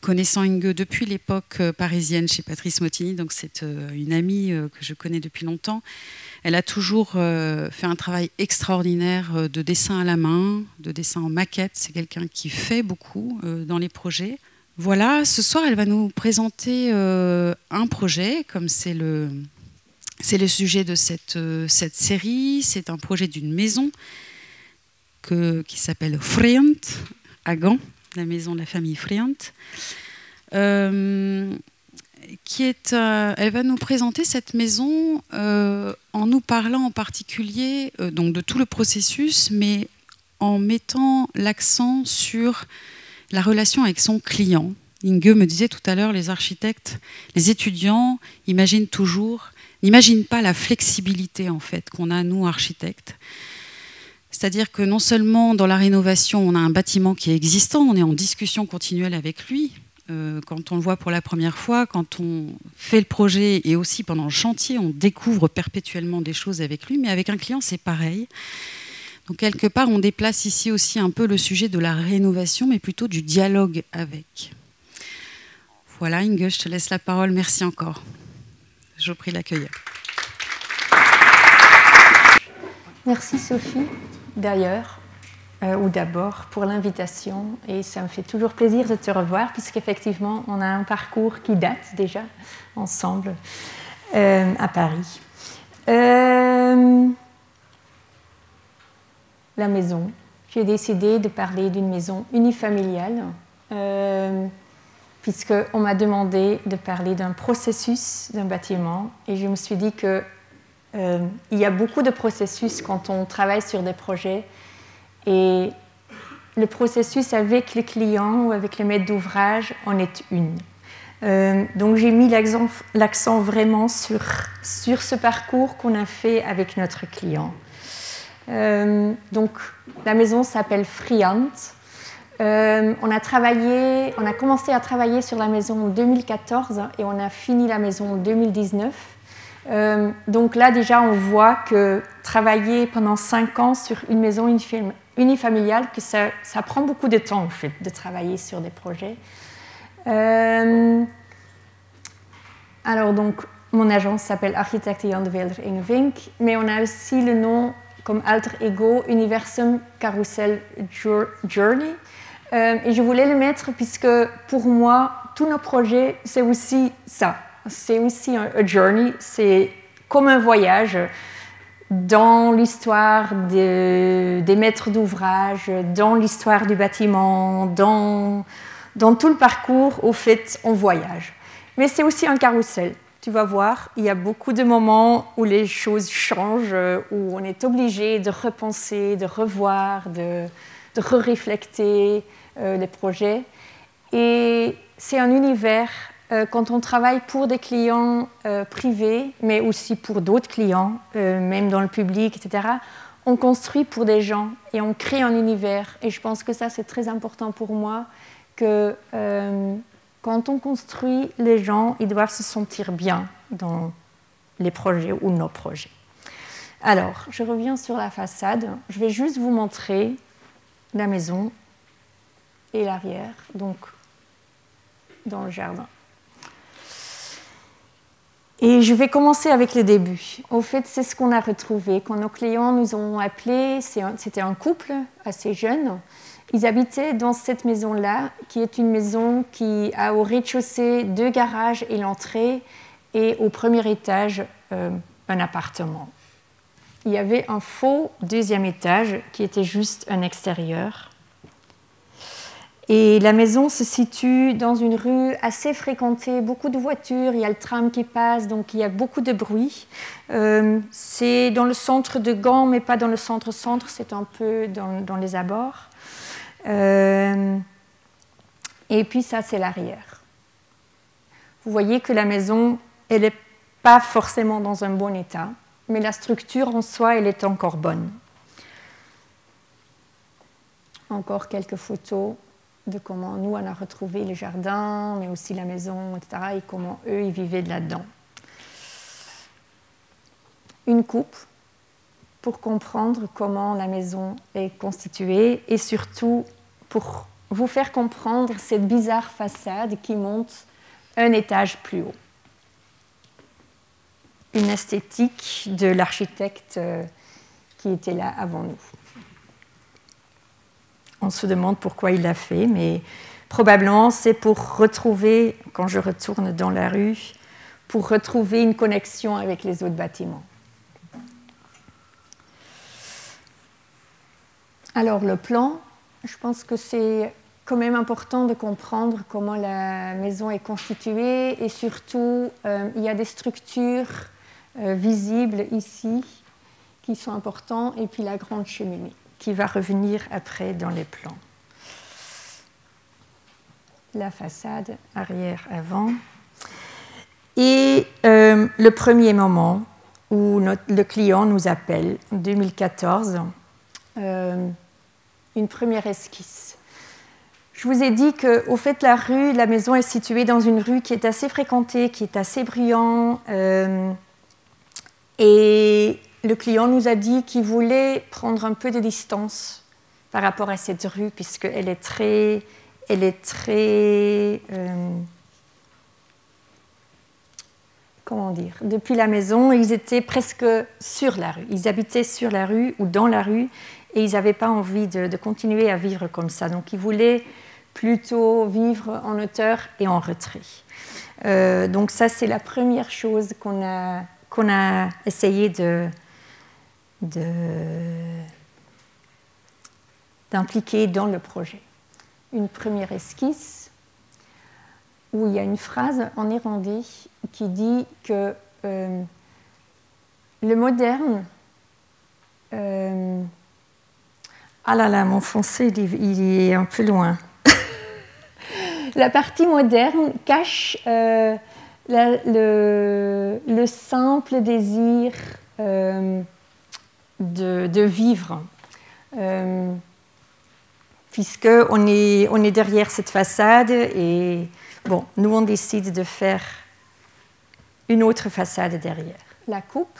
Connaissant Inge depuis l'époque parisienne chez Patrice Motini, donc c'est une amie que je connais depuis longtemps, elle a toujours fait un travail extraordinaire de dessin à la main, de dessin en maquette. C'est quelqu'un qui fait beaucoup dans les projets. Voilà, ce soir, elle va nous présenter un projet, comme c'est le sujet de cette série. C'est un projet d'une maison qui s'appelle Friant, à Gand, la maison de la famille Friant. Elle va nous présenter cette maison en nous parlant en particulier donc de tout le processus, mais en mettant l'accent sur la relation avec son client. Inge me disait tout à l'heure, les architectes, les étudiants n'imaginent pas la flexibilité en fait qu'on a nous architectes. C'est-à-dire que non seulement dans la rénovation, on a un bâtiment qui est existant, on est en discussion continuelle avec lui. Quand on le voit pour la première fois, quand on fait le projet et aussi pendant le chantier, on découvre perpétuellement des choses avec lui, mais avec un client, c'est pareil. Donc quelque part, on déplace ici aussi un peu le sujet de la rénovation, mais plutôt du dialogue avec. Voilà, Inge, je te laisse la parole. Merci encore. Je prie l'accueillir. Merci Sophie, d'ailleurs, ou d'abord, pour l'invitation. Et ça me fait toujours plaisir de te revoir, puisqu'effectivement, on a un parcours qui date déjà ensemble à Paris. La maison. J'ai décidé de parler d'une maison unifamiliale, puisqu'on m'a demandé de parler d'un processus d'un bâtiment. Et je me suis dit que il y a beaucoup de processus quand on travaille sur des projets, et le processus avec les clients ou avec les maîtres d'ouvrage en est une. Donc j'ai mis l'accent vraiment sur ce parcours qu'on a fait avec notre client. Donc la maison s'appelle Friant. On a commencé à travailler sur la maison en 2014 et on a fini la maison en 2019. Donc là, déjà, on voit que travailler pendant 5 ans sur une maison unifamiliale, que ça prend beaucoup de temps, en fait, de travailler sur des projets. Alors, donc, mon agence s'appelle Architecte Jan de Weelder Inge Vink, mais on a aussi le nom comme alter ego Universum Carousel Journey. Et je voulais le mettre puisque, pour moi, tous nos projets, c'est aussi ça. C'est aussi un journey, c'est comme un voyage dans l'histoire des maîtres d'ouvrage, dans l'histoire du bâtiment, dans tout le parcours, au fait, on voyage. Mais c'est aussi un carrousel. Tu vas voir, il y a beaucoup de moments où les choses changent, où on est obligé de repenser, de revoir, de re-réflecter les projets. Et c'est un univers. Quand on travaille pour des clients privés, mais aussi pour d'autres clients, même dans le public, etc., on construit pour des gens et on crée un univers. Et je pense que ça, c'est très important pour moi, que quand on construit, les gens, ils doivent se sentir bien dans les projets ou nos projets. Alors, je reviens sur la façade. Je vais juste vous montrer la maison et l'arrière, donc dans le jardin. Et je vais commencer avec le début. Au fait, c'est ce qu'on a retrouvé. Quand nos clients nous ont appelés, c'était un couple assez jeune. Ils habitaient dans cette maison-là, qui est une maison qui a au rez-de-chaussée 2 garages et l'entrée, et au premier étage, un appartement. Il y avait un faux 2e étage qui était juste un extérieur. Et la maison se situe dans une rue assez fréquentée, beaucoup de voitures, il y a le tram qui passe, donc il y a beaucoup de bruit. C'est dans le centre de Gand, mais pas dans le centre-centre, c'est un peu dans les abords. Et puis ça, c'est l'arrière. Vous voyez que la maison, elle n'est pas forcément dans un bon état, mais la structure en soi, elle est encore bonne. Encore quelques photos de comment nous, on a retrouvé les jardins, mais aussi la maison, etc., et comment eux, ils vivaient là-dedans. Une coupe pour comprendre comment la maison est constituée et surtout pour vous faire comprendre cette bizarre façade qui monte un étage plus haut. Une esthétique de l'architecte qui était là avant nous. On se demande pourquoi il l'a fait, mais probablement c'est pour retrouver, quand je retourne dans la rue, pour retrouver une connexion avec les autres bâtiments. Alors le plan, je pense que c'est quand même important de comprendre comment la maison est constituée et surtout il y a des structures visibles ici qui sont importantes et puis la grande cheminée qui va revenir après dans les plans. La façade arrière-avant. Et le premier moment où le client nous appelle, en 2014, une première esquisse. Je vous ai dit qu'au fait, la maison est située dans une rue qui est assez fréquentée, qui est assez bruyante. Et le client nous a dit qu'il voulait prendre un peu de distance par rapport à cette rue, puisqu'elle est très... comment dire, depuis la maison, ils étaient presque sur la rue. Ils habitaient sur la rue ou dans la rue et ils n'avaient pas envie de continuer à vivre comme ça. Donc, ils voulaient plutôt vivre en hauteur et en retrait. Donc, ça, c'est la première chose qu'on a essayé d'impliquer dans le projet. Une première esquisse où il y a une phrase en néerlandais qui dit que le moderne... ah là là, mon français, il est un peu loin. La partie moderne cache le simple désir de vivre. Puisqu'on est derrière cette façade et bon, nous on décide de faire une autre façade derrière. La coupe,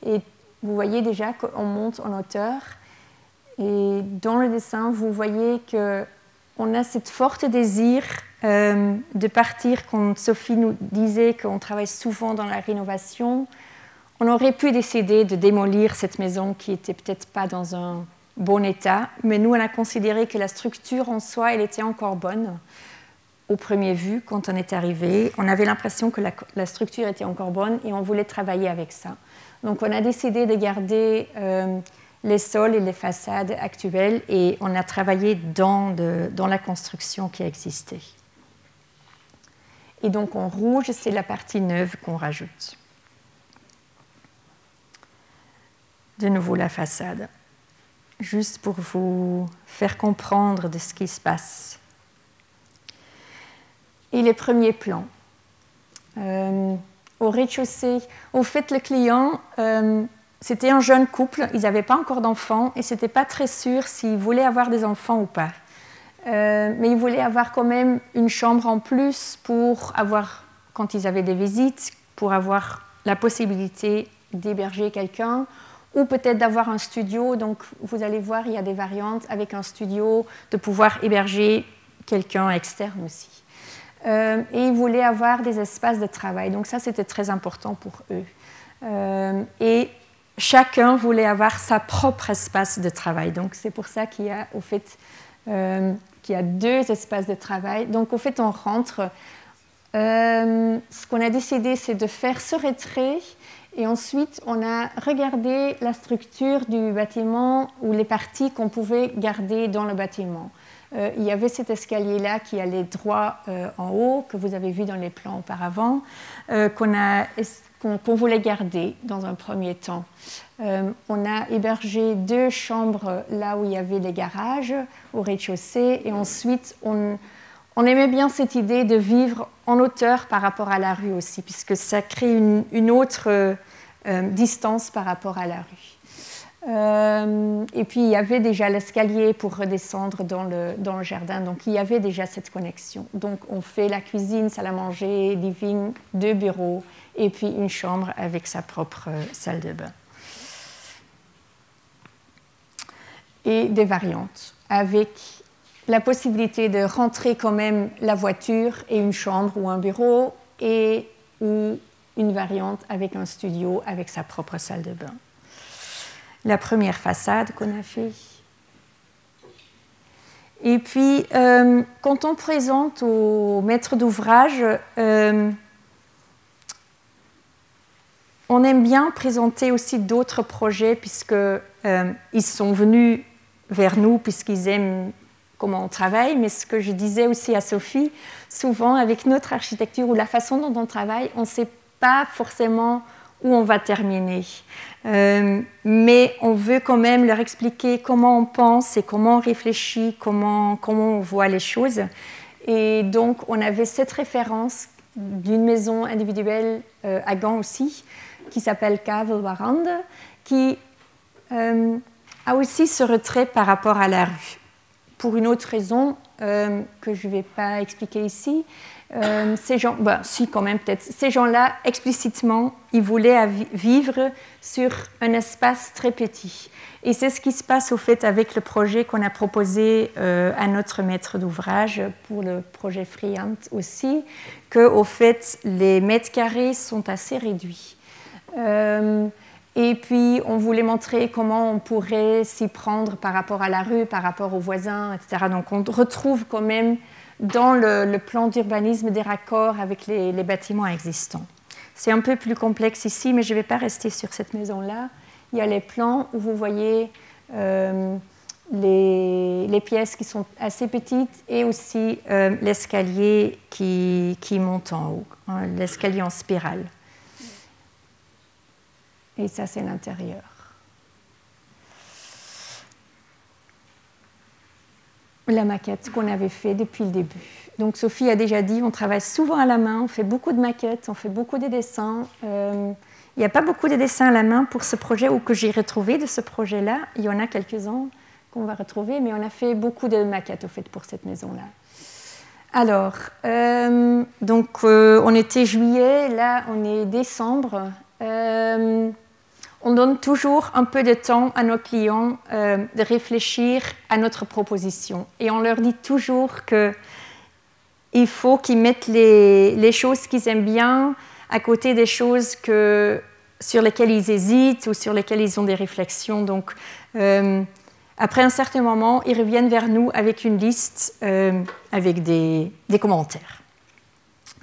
et vous voyez déjà qu'on monte en hauteur et dans le dessin vous voyez qu'on a cette forte désir de partir, comme Sophie nous disait qu'on travaille souvent dans la rénovation. On aurait pu décider de démolir cette maison qui n'était peut-être pas dans un bon état, mais nous on a considéré que la structure en soi elle était encore bonne au premier vue quand on est arrivé. On avait l'impression que la structure était encore bonne et on voulait travailler avec ça. Donc on a décidé de garder les sols et les façades actuelles et on a travaillé dans la construction qui existait. Et donc en rouge c'est la partie neuve qu'on rajoute. De nouveau la façade. Juste pour vous faire comprendre de ce qui se passe. Et les premiers plans. Au rez-de-chaussée, au fait, le client, c'était un jeune couple, ils n'avaient pas encore d'enfants et ce n'était pas très sûr s'ils voulaient avoir des enfants ou pas. Mais ils voulaient avoir quand même une chambre en plus pour avoir, quand ils avaient des visites, pour avoir la possibilité d'héberger quelqu'un. Ou peut-être d'avoir un studio, donc vous allez voir, il y a des variantes avec un studio, de pouvoir héberger quelqu'un externe aussi. Et ils voulaient avoir des espaces de travail, donc ça c'était très important pour eux. Et chacun voulait avoir sa propre espace de travail, donc c'est pour ça qu'il y a au fait qu'il y a 2 espaces de travail. Donc au fait on rentre, ce qu'on a décidé c'est de faire ce retrait. Et ensuite, on a regardé la structure du bâtiment ou les parties qu'on pouvait garder dans le bâtiment. Il y avait cet escalier-là qui allait droit en haut, que vous avez vu dans les plans auparavant, qu'on voulait garder dans un premier temps. On a hébergé 2 chambres là où il y avait les garages, au rez-de-chaussée, et ensuite on aimait bien cette idée de vivre en hauteur par rapport à la rue aussi, puisque ça crée une autre distance par rapport à la rue. Et puis il y avait déjà l'escalier pour redescendre dans le jardin, donc il y avait déjà cette connexion. Donc on fait la cuisine, salle à manger, living, 2 bureaux, et puis une chambre avec sa propre salle de bain. Et des variantes avec la possibilité de rentrer quand même la voiture et une chambre ou un bureau, ou une variante avec un studio avec sa propre salle de bain. La première façade qu'on a fait. Et puis, quand on présente au maître d'ouvrage, on aime bien présenter aussi d'autres projets, puisqu'ils sont venus vers nous, puisqu'ils aiment comment on travaille. Mais ce que je disais aussi à Sophie, souvent avec notre architecture ou la façon dont on travaille, on ne sait pas forcément où on va terminer. Mais on veut quand même leur expliquer comment on pense et comment on réfléchit, comment on voit les choses. Et donc, on avait cette référence d'une maison individuelle à Gand aussi, qui s'appelle Kavelwarande, qui a aussi ce retrait par rapport à la rue. Pour une autre raison que je ne vais pas expliquer ici, ces gens, si quand même peut-être, ces gens-là explicitement, ils voulaient vivre sur un espace très petit. Et c'est ce qui se passe au fait avec le projet qu'on a proposé à notre maître d'ouvrage pour le projet Friant aussi, qu'au fait les mètres carrés sont assez réduits. Et puis on voulait montrer comment on pourrait s'y prendre par rapport à la rue, par rapport aux voisins, etc. Donc on retrouve quand même dans le plan d'urbanisme des raccords avec les bâtiments existants. C'est un peu plus complexe ici, mais je ne vais pas rester sur cette maison-là. Il y a les plans où vous voyez les pièces qui sont assez petites et aussi l'escalier qui monte en haut, hein, l'escalier en spirale. Et ça, c'est l'intérieur. La maquette qu'on avait fait depuis le début. Donc Sophie a déjà dit, on travaille souvent à la main, on fait beaucoup de maquettes, on fait beaucoup de dessins. Il n'y a pas beaucoup de dessins à la main pour ce projet ou que j'ai retrouvé de ce projet-là. Il y en a quelques-uns qu'on va retrouver, mais on a fait beaucoup de maquettes au fait pour cette maison-là. Alors, donc on était juillet, là on est décembre. On donne toujours un peu de temps à nos clients de réfléchir à notre proposition. Et on leur dit toujours qu'il faut qu'ils mettent les choses qu'ils aiment bien à côté des choses sur lesquelles ils hésitent ou sur lesquelles ils ont des réflexions. Donc, après un certain moment, ils reviennent vers nous avec une liste avec des commentaires.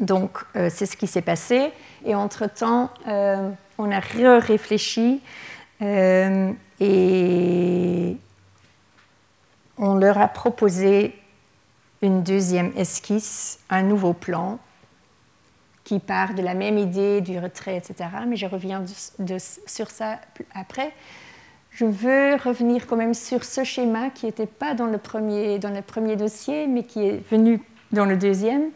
Donc, c'est ce qui s'est passé. Et entre-temps, on a réfléchi et on leur a proposé une deuxième esquisse, un nouveau plan qui part de la même idée du retrait, etc. Mais je reviens sur ça après. Je veux revenir quand même sur ce schéma qui n'était pas dans le premier dossier, mais qui est venu dans le deuxième,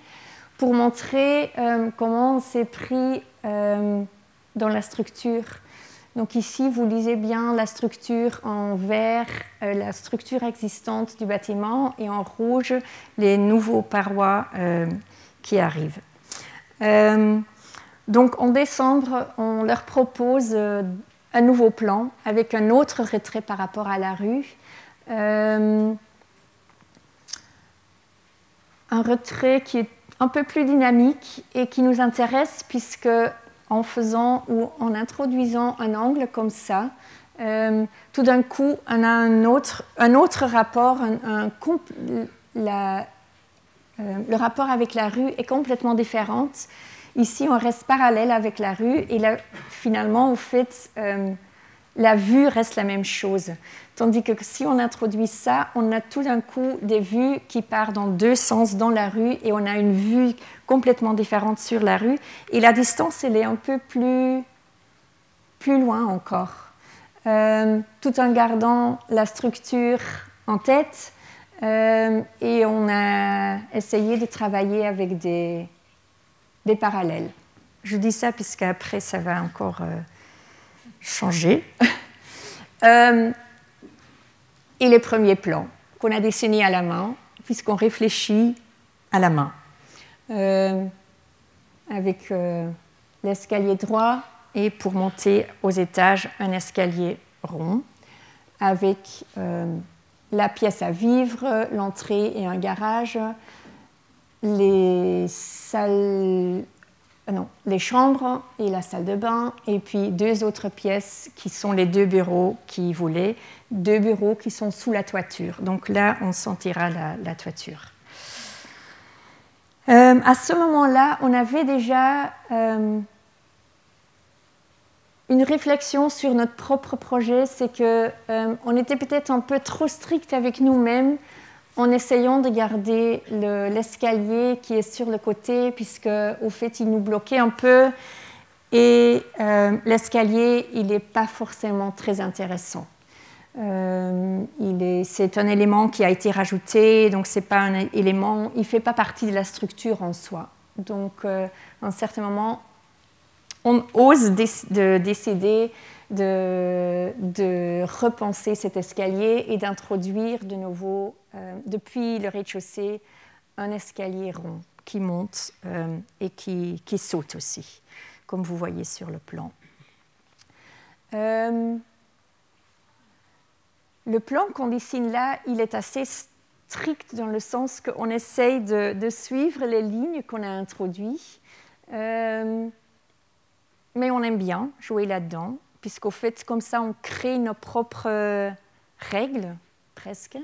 pour montrer comment on s'est pris dans la structure. Donc ici, vous lisez bien la structure en vert, la structure existante du bâtiment, et en rouge, les nouveaux parois qui arrivent. Donc en décembre, on leur propose un nouveau plan avec un autre retrait par rapport à la rue. Un retrait qui est un peu plus dynamique et qui nous intéresse puisque en faisant ou en introduisant un angle comme ça, tout d'un coup, on a un autre rapport. Le rapport avec la rue est complètement différent. Ici, on reste parallèle avec la rue et là, finalement, au fait, la vue reste la même chose. Tandis que si on introduit ça, on a tout d'un coup des vues qui partent dans deux sens dans la rue et on a une vue complètement différente sur la rue. Et la distance, elle est un peu plus loin encore. Tout en gardant la structure en tête. Et on a essayé de travailler avec des parallèles. Je dis ça puisqu'après, ça va encore changer. Et les premiers plans qu'on a dessinés à la main, puisqu'on réfléchit à la main. Avec l'escalier droit et pour monter aux étages, un escalier rond avec la pièce à vivre, l'entrée et un garage, les chambres et la salle de bain, et puis 2 autres pièces qui sont les 2 bureaux qu'ils voulaient, 2 bureaux qui sont sous la toiture. Donc là, on sentira la toiture. À ce moment-là, on avait déjà une réflexion sur notre propre projet, c'est qu'on était peut-être un peu trop strict avec nous-mêmes en essayant de garder l'escalier qui est sur le côté, puisque au fait, il nous bloquait un peu, et l'escalier, il n'est pas forcément très intéressant. C'est un élément qui a été rajouté, donc c'est pas un élément, il ne fait pas partie de la structure en soi. Donc, à un certain moment, on ose décider de repenser cet escalier et d'introduire de nouveau, depuis le rez-de-chaussée, un escalier rond qui monte et qui saute aussi, comme vous voyez sur le plan. Le plan qu'on dessine là, il est assez strict dans le sens qu'on essaye de suivre les lignes qu'on a introduites. Mais on aime bien jouer là-dedans, puisqu'au fait, comme ça, on crée nos propres règles, presque.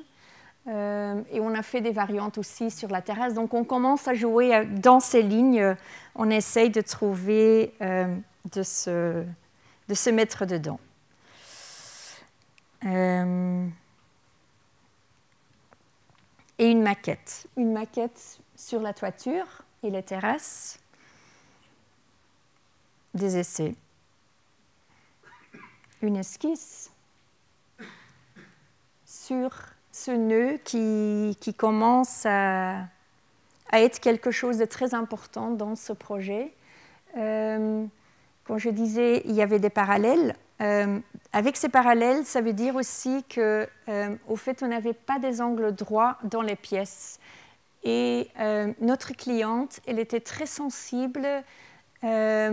Et on a fait des variantes aussi sur la terrasse. Donc, on commence à jouer dans ces lignes. On essaye de trouver, de se mettre dedans. Et une maquette sur la toiture et les terrasses, des essais, une esquisse sur ce nœud qui commence à être quelque chose de très important dans ce projet. Quand je disais il y avait des parallèles, avec ces parallèles, ça veut dire aussi qu'au fait, on n'avait pas des angles droits dans les pièces. Et notre cliente, elle était très sensible à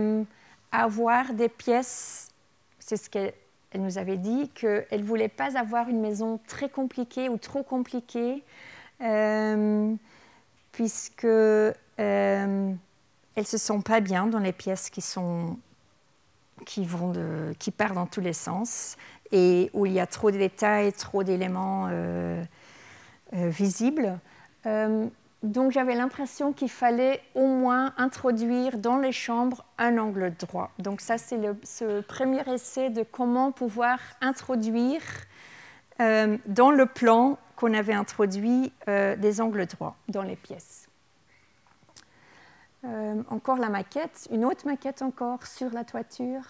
avoir des pièces, c'est ce qu'elle nous avait dit, qu'elle ne voulait pas avoir une maison très compliquée ou trop compliquée, puisque elles ne se sentent pas bien dans les pièces qui partent dans tous les sens et où il y a trop de détails, trop d'éléments visibles. Donc j'avais l'impression qu'il fallait au moins introduire dans les chambres un angle droit. Donc ça, c'est ce premier essai de comment pouvoir introduire dans le plan qu'on avait introduit des angles droits dans les pièces. Encore la maquette, une autre maquette encore sur la toiture.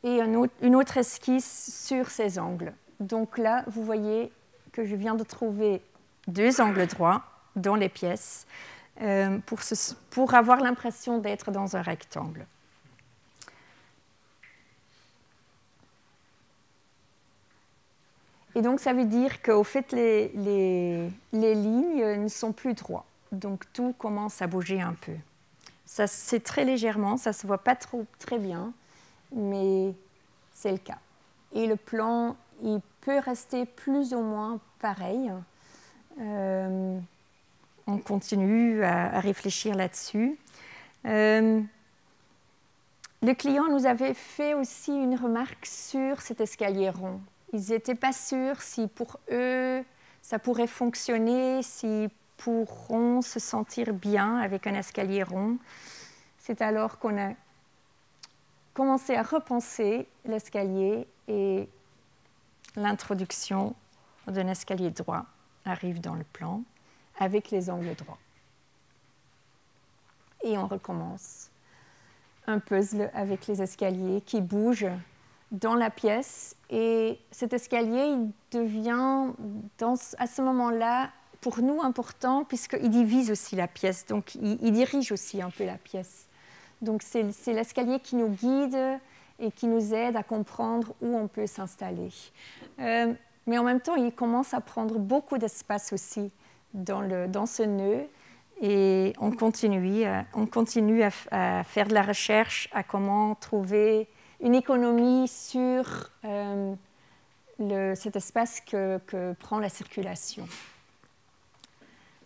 Et une autre esquisse sur ces angles. Donc là, vous voyez que je viens de trouver 2 angles droits dans les pièces pour avoir l'impression d'être dans un rectangle. Et donc, ça veut dire qu'au fait, les lignes ne sont plus droites. Donc, tout commence à bouger un peu. Ça, c'est très légèrement, ça ne se voit pas très bien, mais c'est le cas. Et le plan, il peut rester plus ou moins pareil. On continue à réfléchir là-dessus. Le client nous avait fait aussi une remarque sur cet escalier rond. Ils n'étaient pas sûrs si pour eux, ça pourrait fonctionner, s'ils pourront se sentir bien avec un escalier rond. C'est alors qu'on a commencé à repenser l'escalier et l'introduction d'un escalier droit arrive dans le plan avec les angles droits. Et on recommence un puzzle avec les escaliers qui bougent dans la pièce. Et cet escalier, il devient, à ce moment-là, pour nous important, puisqu'il divise aussi la pièce. Donc, il dirige aussi un peu la pièce. Donc, c'est l'escalier qui nous guide et qui nous aide à comprendre où on peut s'installer. Mais en même temps, il commence à prendre beaucoup d'espace aussi dans ce nœud. Et on continue à faire de la recherche à comment trouver une économie sur cet espace que prend la circulation.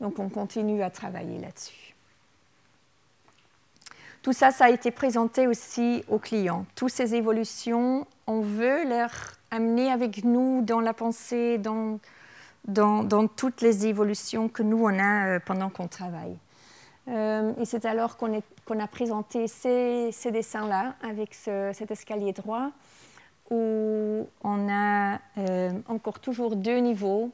Donc on continue à travailler là-dessus. Tout ça, ça a été présenté aussi aux clients. Toutes ces évolutions, on veut leur amener avec nous dans la pensée, dans toutes les évolutions que nous, on a pendant qu'on travaille. Et c'est alors qu'on a présenté ces dessins-là avec cet escalier droit où on a encore toujours 2 niveaux.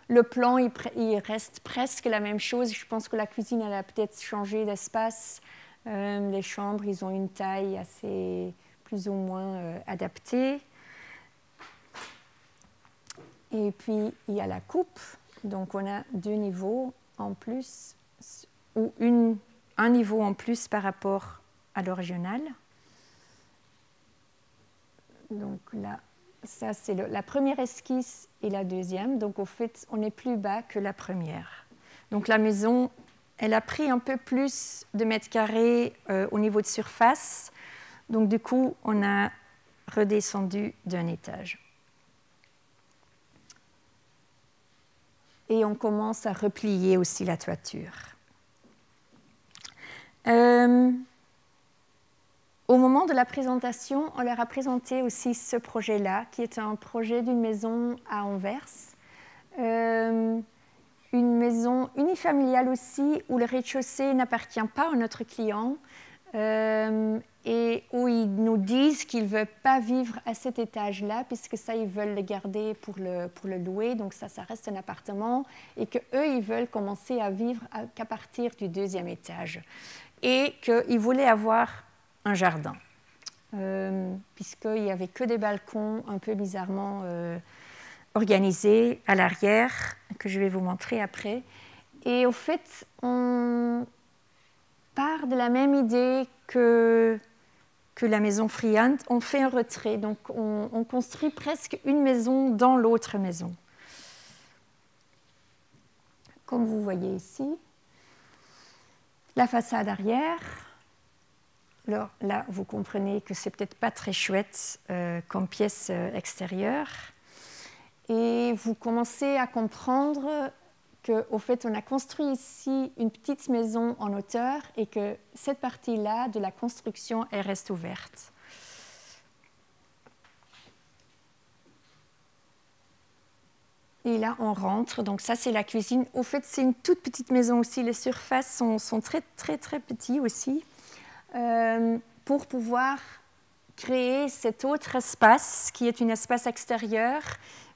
Le plan, il reste presque la même chose. Je pense que la cuisine, elle a peut-être changé d'espace. Les chambres, ils ont une taille assez plus ou moins adaptée. Et puis, il y a la coupe. Donc, on a 2 niveaux en plus, ou un niveau en plus par rapport à l'original. Donc là, ça, c'est la première esquisse et la deuxième. Donc, au fait, on est plus bas que la première. Donc, la maison, elle a pris un peu plus de mètres carrés au niveau de surface. Donc, du coup, on a redescendu d'un étage. Et on commence à replier aussi la toiture. Au moment de la présentation, on leur a présenté aussi ce projet-là, qui est un projet d'une maison à Anvers. Une maison unifamiliale aussi, où le rez-de-chaussée n'appartient pas à notre client, et où ils nous disent qu'ils ne veulent pas vivre à cet étage-là, puisque ça, ils veulent le garder pour le louer, donc ça reste un appartement, et qu'eux, ils veulent commencer à vivre qu'à partir du 2e étage. Et qu'ils voulaient avoir un jardin, puisqu'il n'y avait que des balcons un peu bizarrement organisés à l'arrière, que je vais vous montrer après. Et au fait, on part de la même idée que la maison Friant. On fait un retrait, donc on construit presque une maison dans l'autre maison. Comme vous voyez ici, la façade arrière. Alors là, vous comprenez que c'est peut-être pas très chouette comme pièce extérieure. Et vous commencez à comprendre qu'au fait, on a construit ici une petite maison en hauteur et que cette partie-là de la construction, elle reste ouverte. Et là, on rentre. Donc ça, c'est la cuisine. Au fait, c'est une toute petite maison aussi. Les surfaces sont très, très, très petites aussi. Pour pouvoir créer cet autre espace qui est un espace extérieur,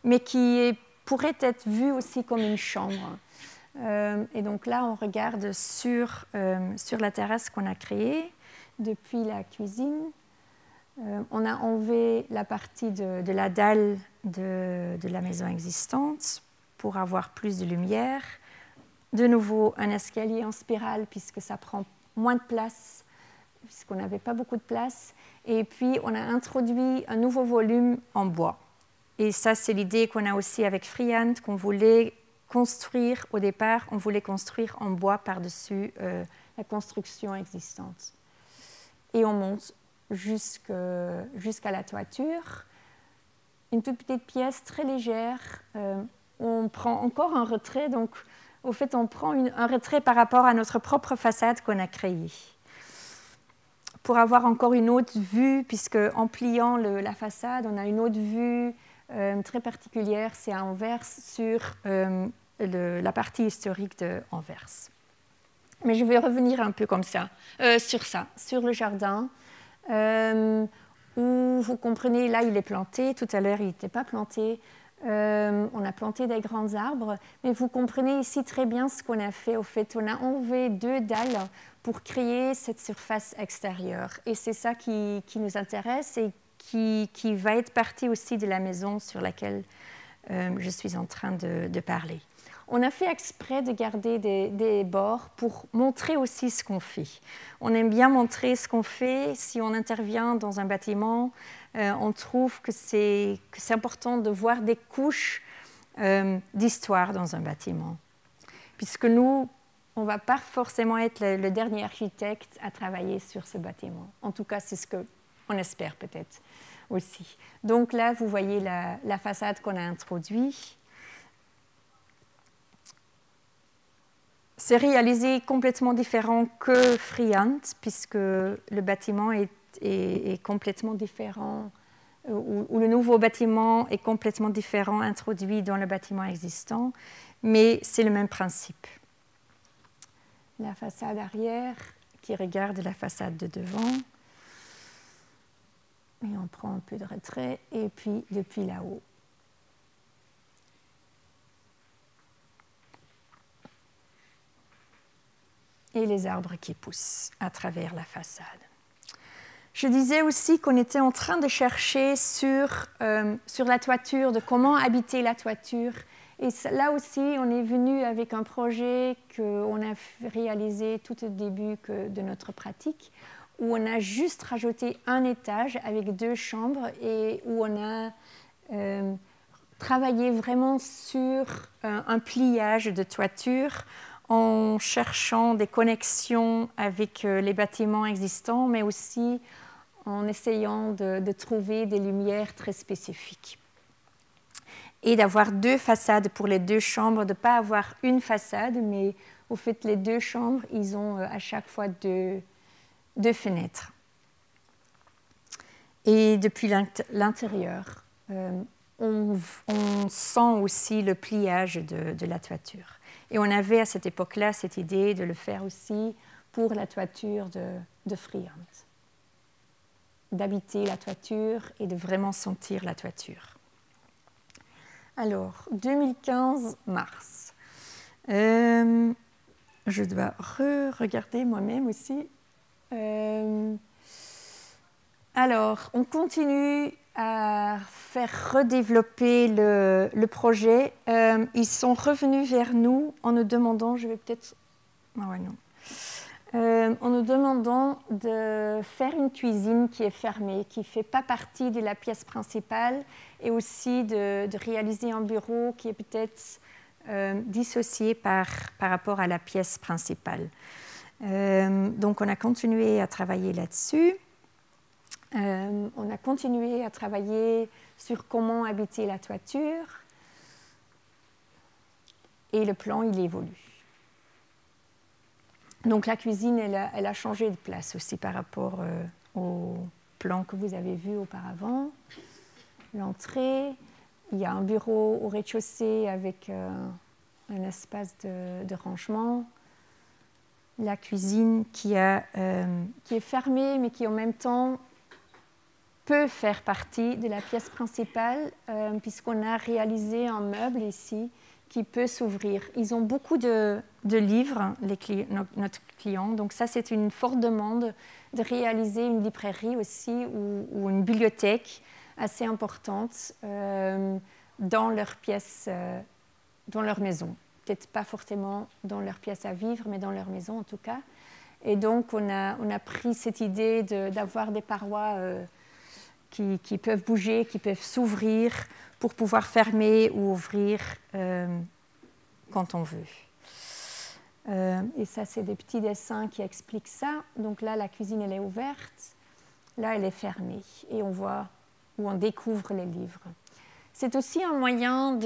mais qui pourrait être vu aussi comme une chambre. Et donc là, on regarde sur la terrasse qu'on a créée depuis la cuisine. On a enlevé la partie de la dalle de la maison existante pour avoir plus de lumière. De nouveau, un escalier en spirale puisque ça prend moins de place, puisqu'on n'avait pas beaucoup de place. Et puis, on a introduit un nouveau volume en bois. Et ça, c'est l'idée qu'on a aussi avec Friant, qu'on voulait construire au départ. On voulait construire en bois par-dessus la construction existante. Et on monte jusqu'à la toiture. Une toute petite pièce très légère. On prend encore un retrait. Donc, au fait, on prend un retrait par rapport à notre propre façade qu'on a créée. Pour avoir encore une autre vue, puisque en pliant la façade, on a une autre vue très particulière, c'est à Anvers, sur la partie historique d'Anvers. Mais je vais revenir un peu comme ça, sur le jardin, où vous comprenez, là il est planté, tout à l'heure il n'était pas planté. On a planté des grands arbres, mais vous comprenez ici très bien ce qu'on a fait. Au fait, on a enlevé 2 dalles pour créer cette surface extérieure. Et c'est ça qui nous intéresse et qui va être partie aussi de la maison sur laquelle je suis en train de parler. On a fait exprès de garder des bords pour montrer aussi ce qu'on fait. On aime bien montrer ce qu'on fait. Si on intervient dans un bâtiment, on trouve que c'est important de voir des couches d'histoire dans un bâtiment. Puisque nous, on ne va pas forcément être le dernier architecte à travailler sur ce bâtiment. En tout cas, c'est ce qu'on on espère peut-être aussi. Donc là, vous voyez la façade qu'on a introduite. C'est réalisé complètement différent que Friant, puisque le bâtiment est complètement différent, ou le nouveau bâtiment est complètement différent, introduit dans le bâtiment existant, mais c'est le même principe. La façade arrière qui regarde la façade de devant. Et on prend un peu de retrait, et puis depuis là-haut. Et les arbres qui poussent à travers la façade. Je disais aussi qu'on était en train de chercher sur la toiture, de comment habiter la toiture. Et là aussi, on est venu avec un projet qu'on a réalisé tout au début de notre pratique, où on a juste rajouté un étage avec 2 chambres et où on a travaillé vraiment sur un pliage de toiture en cherchant des connexions avec les bâtiments existants, mais aussi en essayant de trouver des lumières très spécifiques. Et d'avoir 2 façades pour les 2 chambres, de ne pas avoir une façade, mais au fait, les 2 chambres, ils ont à chaque fois 2 fenêtres. Et depuis l'intérieur, on sent aussi le pliage de la toiture. Et on avait à cette époque-là cette idée de le faire aussi pour la toiture de Friant, d'habiter la toiture et de vraiment sentir la toiture. Alors, 2015, mars. Je dois regarder moi-même aussi. Alors, on continue à faire redévelopper le projet. Ils sont revenus vers nous en nous demandant, je vais peut-être... Ah ouais, non. En nous demandant de faire une cuisine qui est fermée, qui ne fait pas partie de la pièce principale, et aussi de réaliser un bureau qui est peut-être dissocié par rapport à la pièce principale. Donc on a continué à travailler là-dessus. On a continué à travailler sur comment habiter la toiture, et le plan, il évolue. Donc la cuisine, elle a changé de place aussi par rapport au plan que vous avez vu auparavant. L'entrée, il y a un bureau au rez-de-chaussée avec un espace de rangement. La cuisine qui est fermée, mais qui en même temps peut faire partie de la pièce principale, puisqu'on a réalisé un meuble ici qui peut s'ouvrir. Ils ont beaucoup de livres, notre client. Donc ça, c'est une forte demande de réaliser une librairie aussi ou une bibliothèque assez importante dans leur pièce, dans leur maison. Peut-être pas forcément dans leur pièce à vivre, mais dans leur maison en tout cas. Et donc, on a pris cette idée d'avoir des parois qui peuvent bouger, qui peuvent s'ouvrir pour pouvoir fermer ou ouvrir quand on veut. Et ça, c'est des petits dessins qui expliquent ça. Donc là, la cuisine, elle est ouverte. Là, elle est fermée. Et on voit où on découvre les livres. C'est aussi un moyen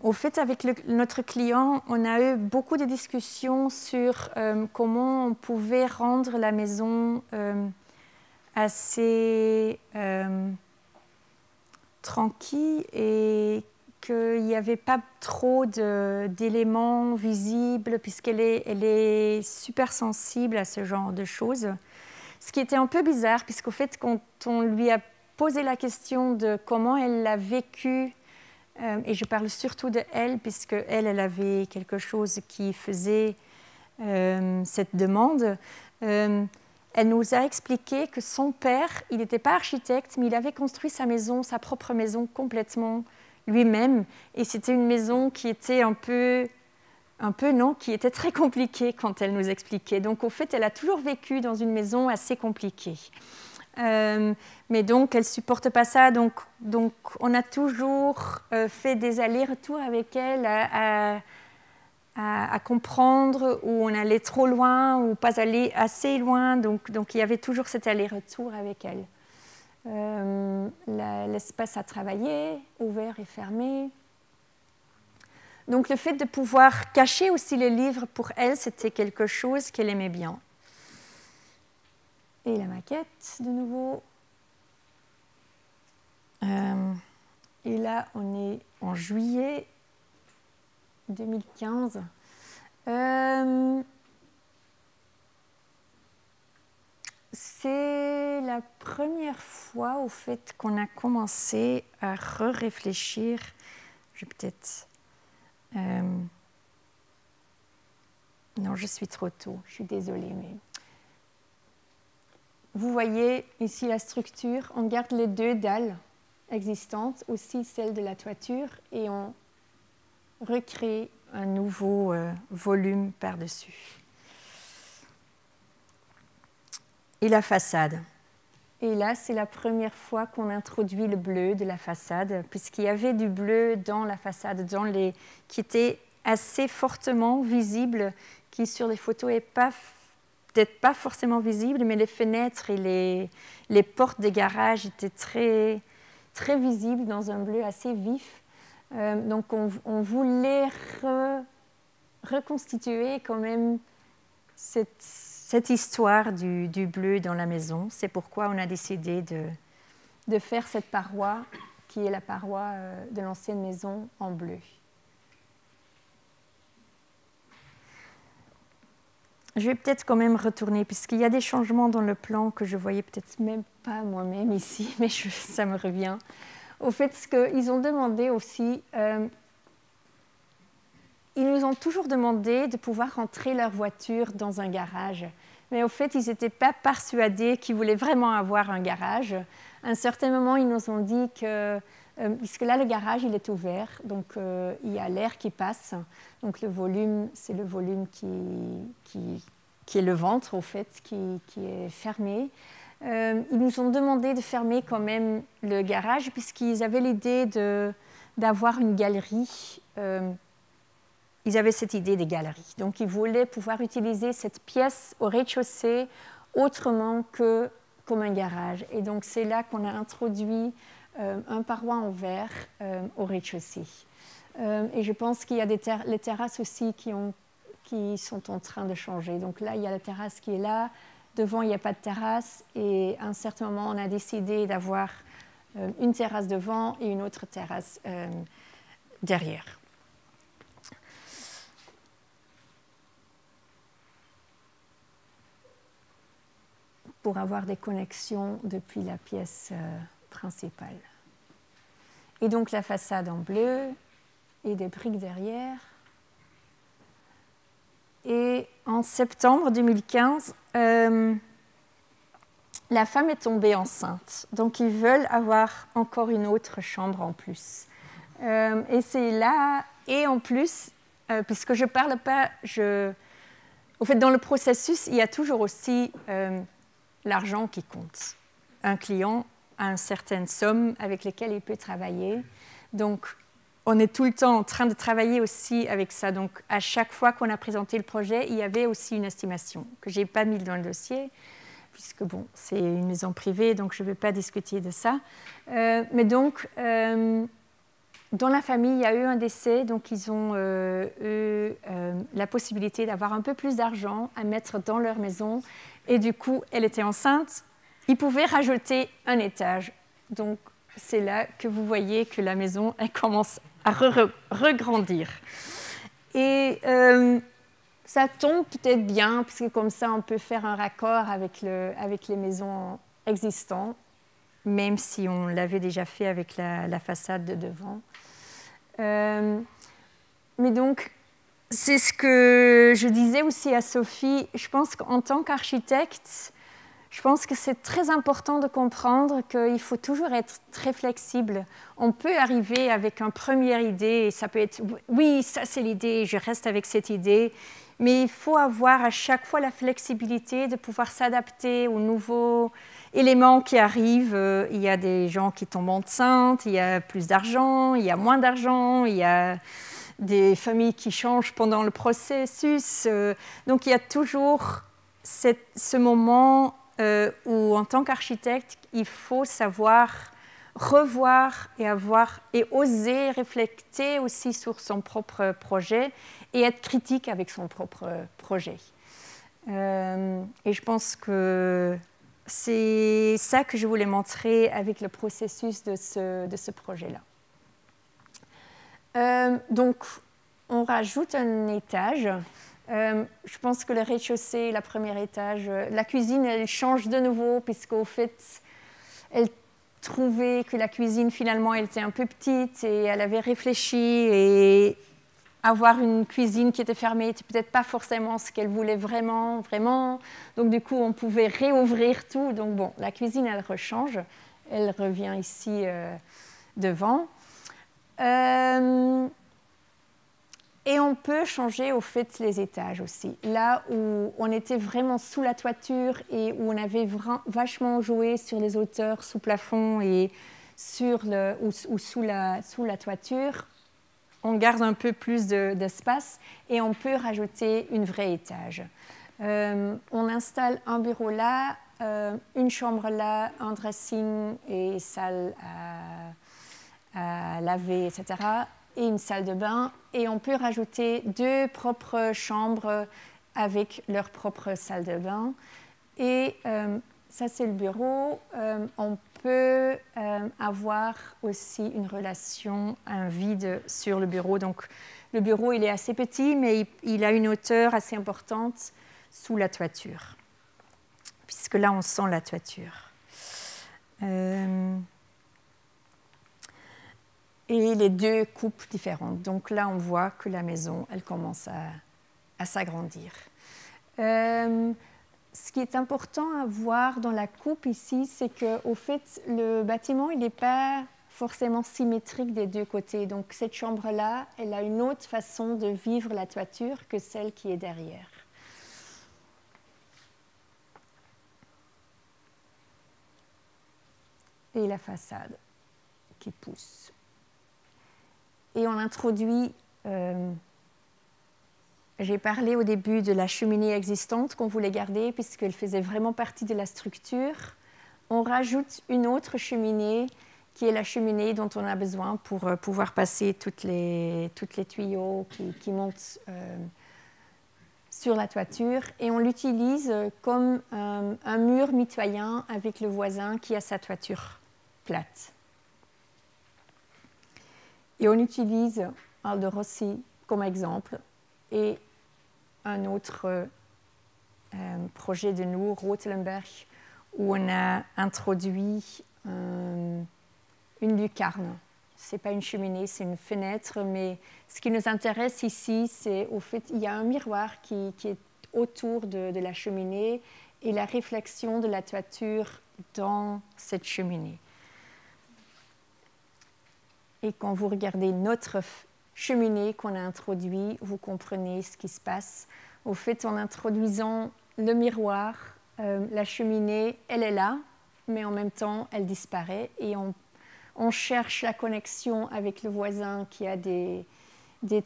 au fait, avec notre client, on a eu beaucoup de discussions sur comment on pouvait rendre la maison assez tranquille et qu'il n'y avait pas trop d'éléments visibles puisqu'elle est super sensible à ce genre de choses. Ce qui était un peu bizarre puisqu'au fait, quand on lui a posé la question de comment elle l'a vécu, et je parle surtout de elle puisque elle avait quelque chose qui faisait cette demande, elle nous a expliqué que son père, il n'était pas architecte, mais il avait construit sa maison, sa propre maison complètement lui-même. Et c'était une maison qui était qui était très compliquée quand elle nous expliquait. Donc, au fait, elle a toujours vécu dans une maison assez compliquée. Mais donc, elle ne supporte pas ça. Donc, on a toujours fait des allers-retours avec elle à comprendre où on allait trop loin ou pas aller assez loin. Donc il y avait toujours cet aller-retour avec elle. L'espace à travailler, ouvert et fermé. Donc le fait de pouvoir cacher aussi les livres, pour elle, c'était quelque chose qu'elle aimait bien. Et la maquette, de nouveau. Et là, on est en juillet 2015. C'est la première fois, au fait, qu'on a commencé à réfléchir. Je vais peut-être... Non, je suis trop tôt, je suis désolée. Mais... Vous voyez ici la structure. On garde les deux dalles existantes, aussi celle de la toiture, et on recrée un nouveau volume par-dessus. Et la façade. Et là, c'est la première fois qu'on introduit le bleu de la façade, puisqu'il y avait du bleu dans la façade, qui était assez fortement visible, qui sur les photos n'est peut-être pas forcément visible, mais les fenêtres et les portes des garages étaient très, très visibles dans un bleu assez vif. Donc on voulait reconstituer quand même cette histoire du bleu dans la maison. C'est pourquoi on a décidé de faire cette paroi, qui est la paroi de l'ancienne maison, en bleu. Je vais peut-être quand même retourner, puisqu'il y a des changements dans le plan que je ne voyais peut-être même pas moi-même ici, mais ça me revient. Au fait, ce qu'ils ont demandé aussi, ils nous ont toujours demandé de pouvoir rentrer leur voiture dans un garage. Mais au fait, ils n'étaient pas persuadés qu'ils voulaient vraiment avoir un garage. À un certain moment, ils nous ont dit que, puisque là, le garage, il est ouvert, donc il y a l'air qui passe. Donc le volume, c'est le volume qui est le ventre, au fait, qui est fermé. Ils nous ont demandé de fermer quand même le garage, puisqu'ils avaient l'idée d'avoir une galerie. Ils avaient cette idée des galeries. Donc, ils voulaient pouvoir utiliser cette pièce au rez-de-chaussée autrement que comme un garage. Et donc, c'est là qu'on a introduit un paroi en verre au rez-de-chaussée. Et je pense qu'il y a les terrasses aussi qui sont en train de changer. Donc là, il y a la terrasse qui est là. Devant, il n'y a pas de terrasse. Et à un certain moment, on a décidé d'avoir une terrasse devant et une autre terrasse derrière. Pour avoir des connexions depuis la pièce principale. Et donc la façade en bleu et des briques derrière. Et en septembre 2015, la femme est tombée enceinte. Donc ils veulent avoir encore une autre chambre en plus. Et c'est là, et en plus, puisque je ne parle pas, au fait, dans le processus, il y a toujours aussi l'argent qui compte. Un client a une certaine somme avec laquelle il peut travailler. Donc, on est tout le temps en train de travailler aussi avec ça. Donc, à chaque fois qu'on a présenté le projet, il y avait aussi une estimation que je n'ai pas mise dans le dossier, puisque bon, c'est une maison privée, donc je ne vais pas discuter de ça. Mais donc, dans la famille, il y a eu un décès, donc ils ont eu la possibilité d'avoir un peu plus d'argent à mettre dans leur maison. Et du coup, elle était enceinte. Ils pouvaient rajouter un étage. Donc, c'est là que vous voyez que la maison, elle commence à regrandir. Et ça tombe peut-être bien, parce que comme ça, on peut faire un raccord avec les maisons existantes, même si on l'avait déjà fait avec la façade de devant. Mais donc, c'est ce que je disais aussi à Sophie. Je pense qu'en tant qu'architecte, je pense que c'est très important de comprendre qu'il faut toujours être très flexible. On peut arriver avec une première idée, et ça peut être « oui, ça c'est l'idée, je reste avec cette idée », mais il faut avoir à chaque fois la flexibilité de pouvoir s'adapter aux nouveaux éléments qui arrivent. Il y a des gens qui tombent enceintes, il y a plus d'argent, il y a moins d'argent, il y a des familles qui changent pendant le processus. Donc il y a toujours ce moment où, en tant qu'architecte, il faut savoir revoir et oser réfléchir aussi sur son propre projet et être critique avec son propre projet. Et je pense que c'est ça que je voulais montrer avec le processus de ce projet-là. Donc, on rajoute un étage. Je pense que le rez-de-chaussée, le premier étage, la cuisine, elle change de nouveau, puisqu'au fait, elle trouvait que la cuisine, finalement, elle était un peu petite, et elle avait réfléchi, et avoir une cuisine qui était fermée n'était peut-être pas forcément ce qu'elle voulait vraiment. Donc, du coup, on pouvait réouvrir tout. Donc, bon, la cuisine, elle rechange. Elle revient ici devant. Et on peut changer au fait les étages aussi. Là où on était vraiment sous la toiture et où on avait vachement joué sur les hauteurs sous plafond et sous la toiture, on garde un peu plus d'espace et on peut rajouter une vraie étage. On installe un bureau là, une chambre là, un dressing et salle à laver, etc. et une salle de bain. Et on peut rajouter 2 propres chambres avec leur propre salle de bain. Et ça, c'est le bureau. On peut avoir aussi une relation, un vide sur le bureau. Donc, le bureau, il est assez petit, mais il a une hauteur assez importante sous la toiture, puisque là, on sent la toiture. Et les 2 coupes différentes. Donc là, on voit que la maison, elle commence à s'agrandir. Ce qui est important à voir dans la coupe ici, c'est qu'au fait, le bâtiment, il n'est pas forcément symétrique des 2 côtés. Donc cette chambre-là, elle a une autre façon de vivre la toiture que celle qui est derrière. Et la façade qui pousse. Et on introduit, j'ai parlé au début de la cheminée existante qu'on voulait garder puisqu'elle faisait vraiment partie de la structure. On rajoute une autre cheminée qui est la cheminée dont on a besoin pour pouvoir passer toutes les tuyaux qui montent sur la toiture. Et on l'utilise comme un mur mitoyen avec le voisin qui a sa toiture plate. Et on utilise Aldo Rossi comme exemple et un autre projet de nous, Rotelenberg, où on a introduit une lucarne. Ce n'est pas une cheminée, c'est une fenêtre, mais ce qui nous intéresse ici, c'est au fait qu'il y a un miroir qui est autour de la cheminée et la réflexion de la toiture dans cette cheminée. Et quand vous regardez notre cheminée qu'on a introduite, vous comprenez ce qui se passe. Au fait, en introduisant le miroir, la cheminée, elle est là, mais en même temps, elle disparaît. Et on cherche la connexion avec le voisin qui a des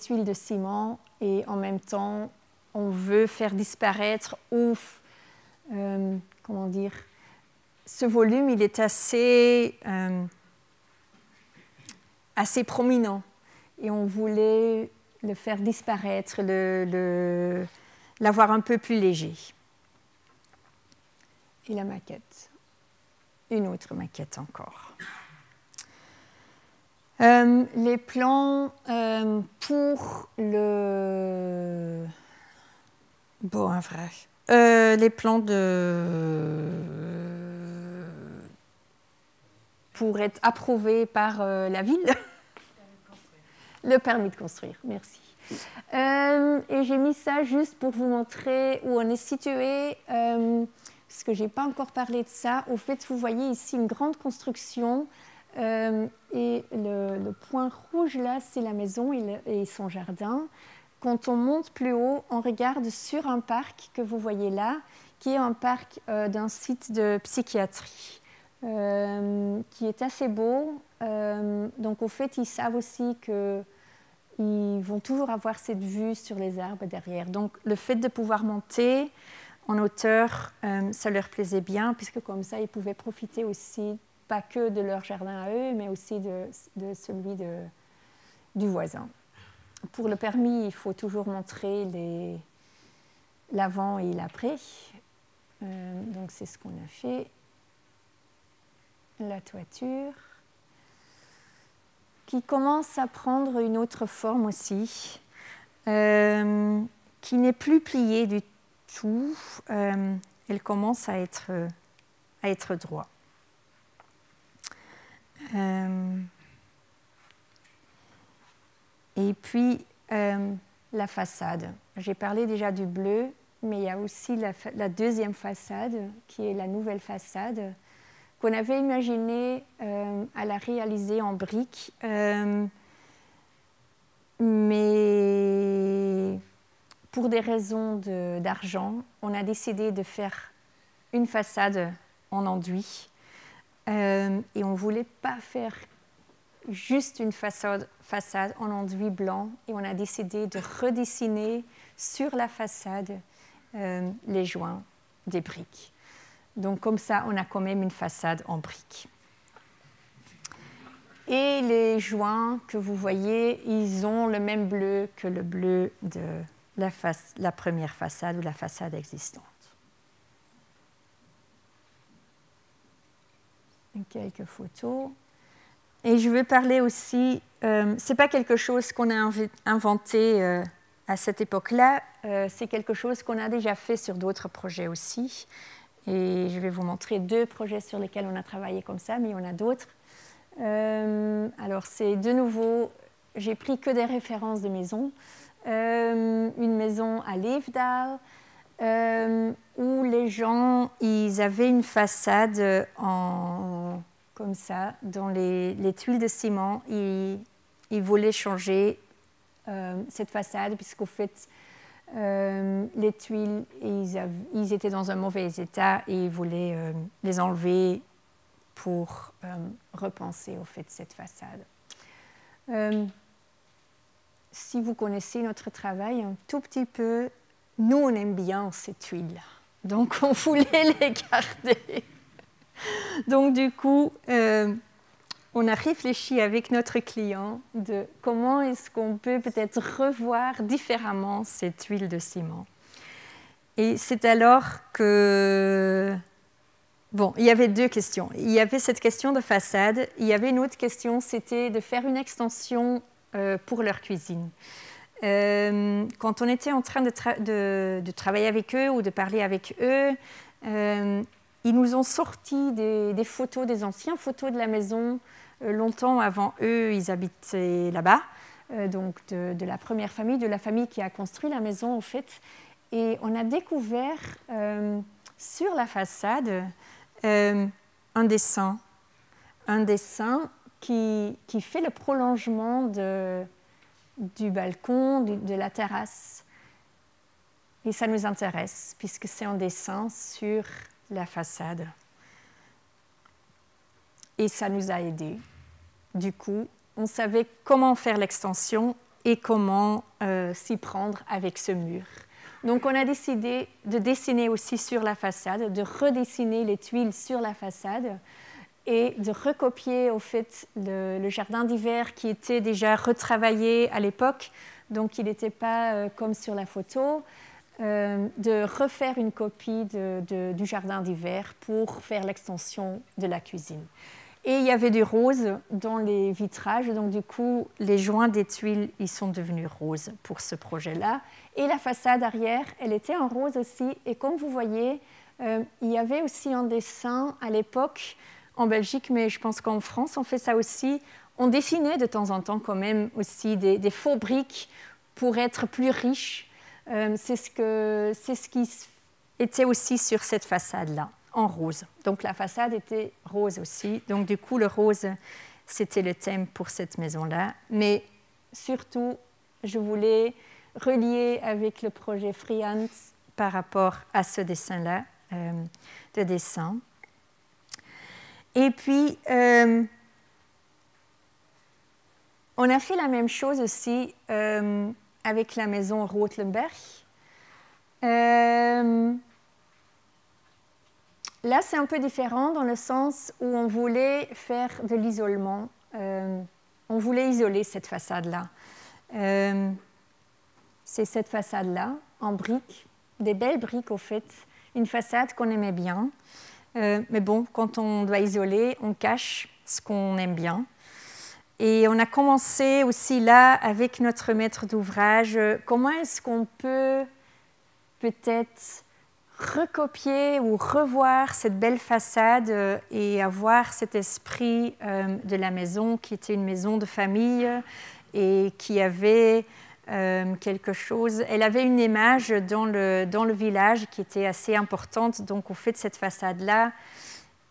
tuiles de ciment. Et en même temps, on veut faire disparaître comment dire, ce volume, il est assez prominent et on voulait le faire disparaître, l'avoir un peu plus léger. Et la maquette, une autre maquette encore. Les plans pour le... Bon, un vrai. Les plans pour être approuvés par la ville. Le permis de construire, merci. Et j'ai mis ça juste pour vous montrer où on est situé, parce que je n'ai pas encore parlé de ça. Au fait, vous voyez ici une grande construction, et le point rouge là, c'est la maison et son jardin. Quand on monte plus haut, on regarde sur un parc que vous voyez là, qui est un parc d'un site de psychiatrie. Qui est assez beau. Donc, au fait, ils savent aussi que ils vont toujours avoir cette vue sur les arbres derrière. Donc le fait de pouvoir monter en hauteur, ça leur plaisait bien, puisque comme ça, ils pouvaient profiter aussi, pas que de leur jardin à eux, mais aussi de celui du voisin. Pour le permis, il faut toujours montrer l'avant et l'après. Donc c'est ce qu'on a fait. La toiture, qui commence à prendre une autre forme aussi, qui n'est plus pliée du tout. Elle commence à être droit. Et puis, la façade. J'ai parlé déjà du bleu, mais il y a aussi la deuxième façade, qui est la nouvelle façade, qu'on avait imaginé à la réaliser en briques, mais pour des raisons d'argent, on a décidé de faire une façade en enduit, et on ne voulait pas faire juste une façade en enduit blanc, et on a décidé de redessiner sur la façade les joints des briques. Donc comme ça, on a quand même une façade en briques. Et les joints que vous voyez, ils ont le même bleu que le bleu de la première façade ou la façade existante. Quelques photos. Et je veux parler aussi, ce n'est pas quelque chose qu'on a inventé à cette époque-là, c'est quelque chose qu'on a déjà fait sur d'autres projets aussi. Et je vais vous montrer 2 projets sur lesquels on a travaillé comme ça, mais il y en a d'autres. Alors, c'est de nouveau, j'ai pris que des références de maisons. Une maison à Leefdal, où les gens, ils avaient une façade comme ça, dans les tuiles de ciment. Ils voulaient changer cette façade, puisqu'au fait, les tuiles, ils étaient dans un mauvais état et ils voulaient les enlever pour repenser au fait cette façade. Si vous connaissez notre travail un tout petit peu, nous on aime bien ces tuiles-là, donc on voulait les garder. Donc du coup, on a réfléchi avec notre client de comment est-ce qu'on peut peut-être revoir différemment ces tuiles de ciment. Et c'est alors que... Bon, il y avait 2 questions. Il y avait cette question de façade. Il y avait une autre question, c'était de faire une extension pour leur cuisine. Quand on était en train de travailler avec eux ou de parler avec eux, ils nous ont sorti des photos, des anciennes photos de la maison. Longtemps avant eux, ils habitaient là-bas, donc de la première famille, de la famille qui a construit la maison, en fait. Et on a découvert sur la façade un dessin qui fait le prolongement du balcon, de la terrasse. Et ça nous intéresse, puisque c'est un dessin sur la façade. Et ça nous a aidés. Du coup, on savait comment faire l'extension et comment s'y prendre avec ce mur. Donc, on a décidé de dessiner aussi sur la façade, de redessiner les tuiles sur la façade et de recopier, au fait, le jardin d'hiver qui était déjà retravaillé à l'époque. Donc, il n'était pas comme sur la photo. De refaire une copie du jardin d'hiver pour faire l'extension de la cuisine. Et il y avait du rose dans les vitrages, donc du coup, les joints des tuiles, ils sont devenus roses pour ce projet-là. Et la façade arrière, elle était en rose aussi. Et comme vous voyez, il y avait aussi un dessin à l'époque, en Belgique, mais je pense qu'en France, on fait ça aussi. On dessinait de temps en temps quand même aussi des faux briques pour être plus riches. C'est ce qui était aussi sur cette façade-là, en rose. Donc la façade était rose aussi. Donc du coup, le rose, c'était le thème pour cette maison-là. Mais surtout, je voulais relier avec le projet Friant par rapport à ce dessin-là, de dessin. Et puis, On a fait la même chose aussi avec la maison Rothlenberg. Là, c'est un peu différent dans le sens où on voulait faire de l'isolement. On voulait isoler cette façade-là. C'est cette façade-là, en briques, des belles briques au fait, une façade qu'on aimait bien. Mais bon, quand on doit isoler, on cache ce qu'on aime bien. Et on a commencé aussi là, avec notre maître d'ouvrage, comment est-ce qu'on peut peut-être recopier ou revoir cette belle façade et avoir cet esprit de la maison qui était une maison de famille et qui avait quelque chose. Elle avait une image dans le village qui était assez importante, donc au fait cette façade-là,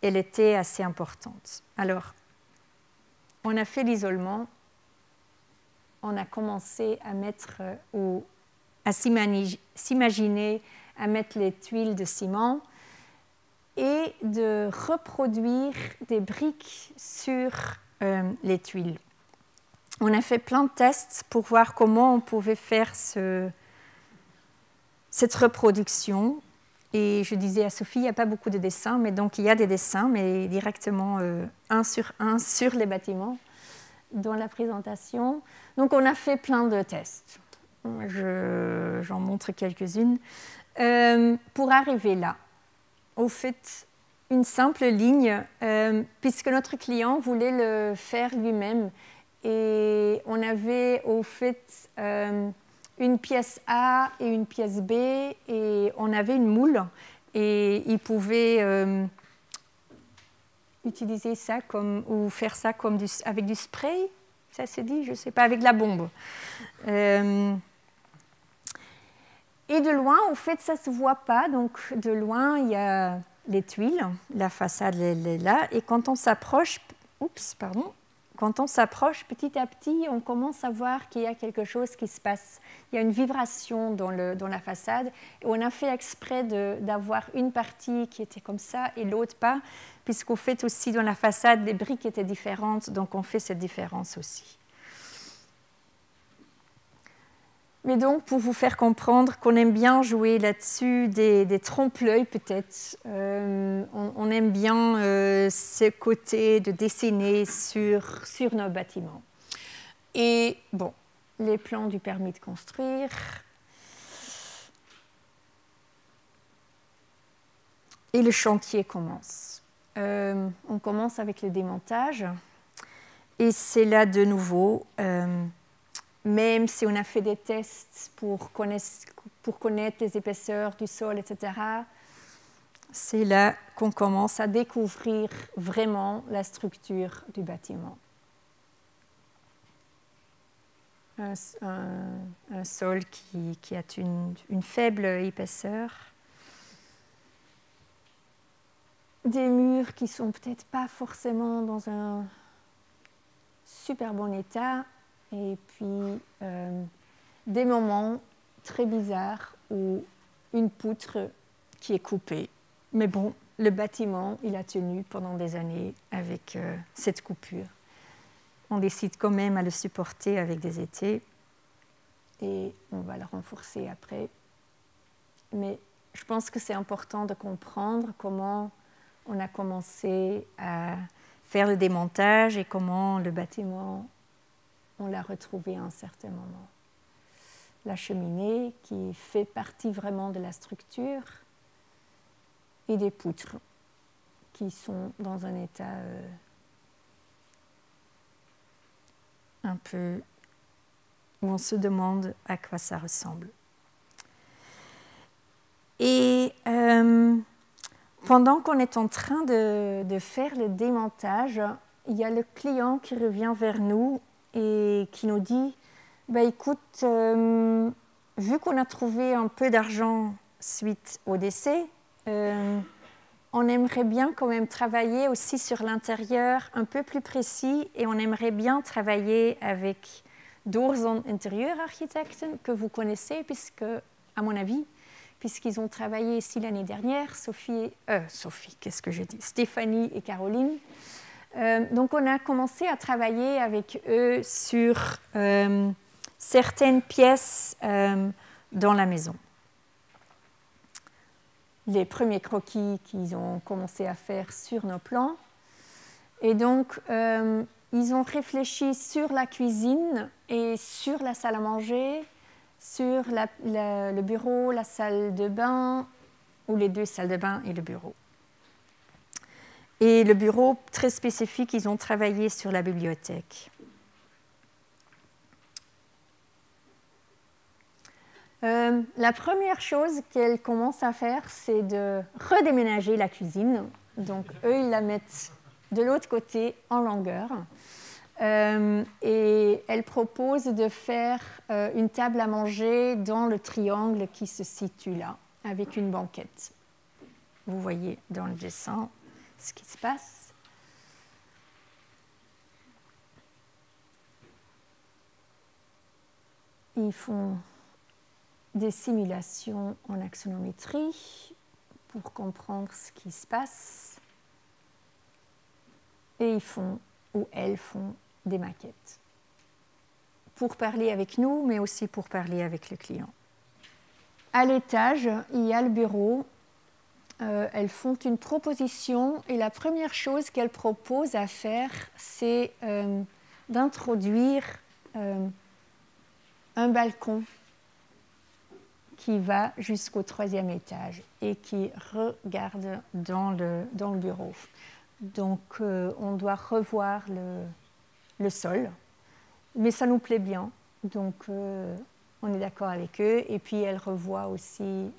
elle était assez importante. Alors, on a fait l'isolement, on a commencé à mettre ou à s'imaginer à mettre les tuiles de ciment et de reproduire des briques sur les tuiles. On a fait plein de tests pour voir comment on pouvait faire cette reproduction. Et je disais à Sophie, il n'y a pas beaucoup de dessins, mais donc il y a des dessins, mais directement un sur les bâtiments dans la présentation. Donc on a fait plein de tests. J'en montre quelques-unes. Pour arriver là, au fait, une simple ligne, puisque notre client voulait le faire lui-même. Et on avait au fait une pièce A et une pièce B, et on avait une moule, et il pouvait utiliser ça ou faire ça avec du spray, ça se dit, je ne sais pas, avec la bombe. Et de loin, au fait, ça ne se voit pas. Donc, de loin, il y a les tuiles, la façade est là. Et quand on s'approche, petit à petit, on commence à voir qu'il y a quelque chose qui se passe. Il y a une vibration dans la façade. Et on a fait exprès d'avoir une partie qui était comme ça et l'autre pas, puisqu'au fait aussi, dans la façade, les briques étaient différentes. Donc, on fait cette différence aussi. Mais donc, pour vous faire comprendre qu'on aime bien jouer là-dessus des trompe-l'œil peut-être, on aime bien ce côté de dessiner sur nos bâtiments. Et bon, les plans du permis de construire. Et le chantier commence. On commence avec le démontage. Et c'est là de nouveau... même si on a fait des tests pour connaître les épaisseurs du sol, etc., c'est là qu'on commence à découvrir vraiment la structure du bâtiment. Un sol qui a une faible épaisseur. Des murs qui ne sont peut-être pas forcément dans un super bon état. Et puis, des moments très bizarres où une poutre qui est coupée. Mais bon, le bâtiment, il a tenu pendant des années avec cette coupure. On décide quand même à le supporter avec des étais. Et on va le renforcer après. Mais je pense que c'est important de comprendre comment on a commencé à faire le démontage et comment le bâtiment... on l'a retrouvé à un certain moment. La cheminée qui fait partie vraiment de la structure et des poutres qui sont dans un état un peu où on se demande à quoi ça ressemble. Et pendant qu'on est en train de faire le démontage, il y a le client qui revient vers nous et qui nous dit écoute, vu qu'on a trouvé un peu d'argent suite au décès, on aimerait bien quand même travailler aussi sur l'intérieur un peu plus précis et on aimerait bien travailler avec Doorzon Interieurarchitecten que vous connaissez, puisque, à mon avis, puisqu'ils ont travaillé ici l'année dernière, Stéphanie et Caroline. Donc on a commencé à travailler avec eux sur certaines pièces dans la maison. Les premiers croquis qu'ils ont commencé à faire sur nos plans. Et donc, ils ont réfléchi sur la cuisine et sur la salle à manger, sur le bureau, la salle de bain, ou les deux salles de bain et le bureau. Et le bureau, très spécifique, ils ont travaillé sur la bibliothèque. La première chose qu'elle commence à faire, c'est de redéménager la cuisine. Donc, eux, ils la mettent de l'autre côté en longueur. Et elle propose de faire une table à manger dans le triangle qui se situe là, avec une banquette. Vous voyez dans le dessin ce qui se passe. Ils font des simulations en axonométrie pour comprendre ce qui se passe. Et ils font, ou elles font, des maquettes pour parler avec nous, mais aussi pour parler avec le client. À l'étage, il y a le bureau. Elles font une proposition et la première chose qu'elles proposent à faire, c'est d'introduire un balcon qui va jusqu'au 3e étage et qui regarde dans le bureau. Donc, on doit revoir le sol, mais ça nous plaît bien. Donc, on est d'accord avec eux. Et puis, elle revoit aussi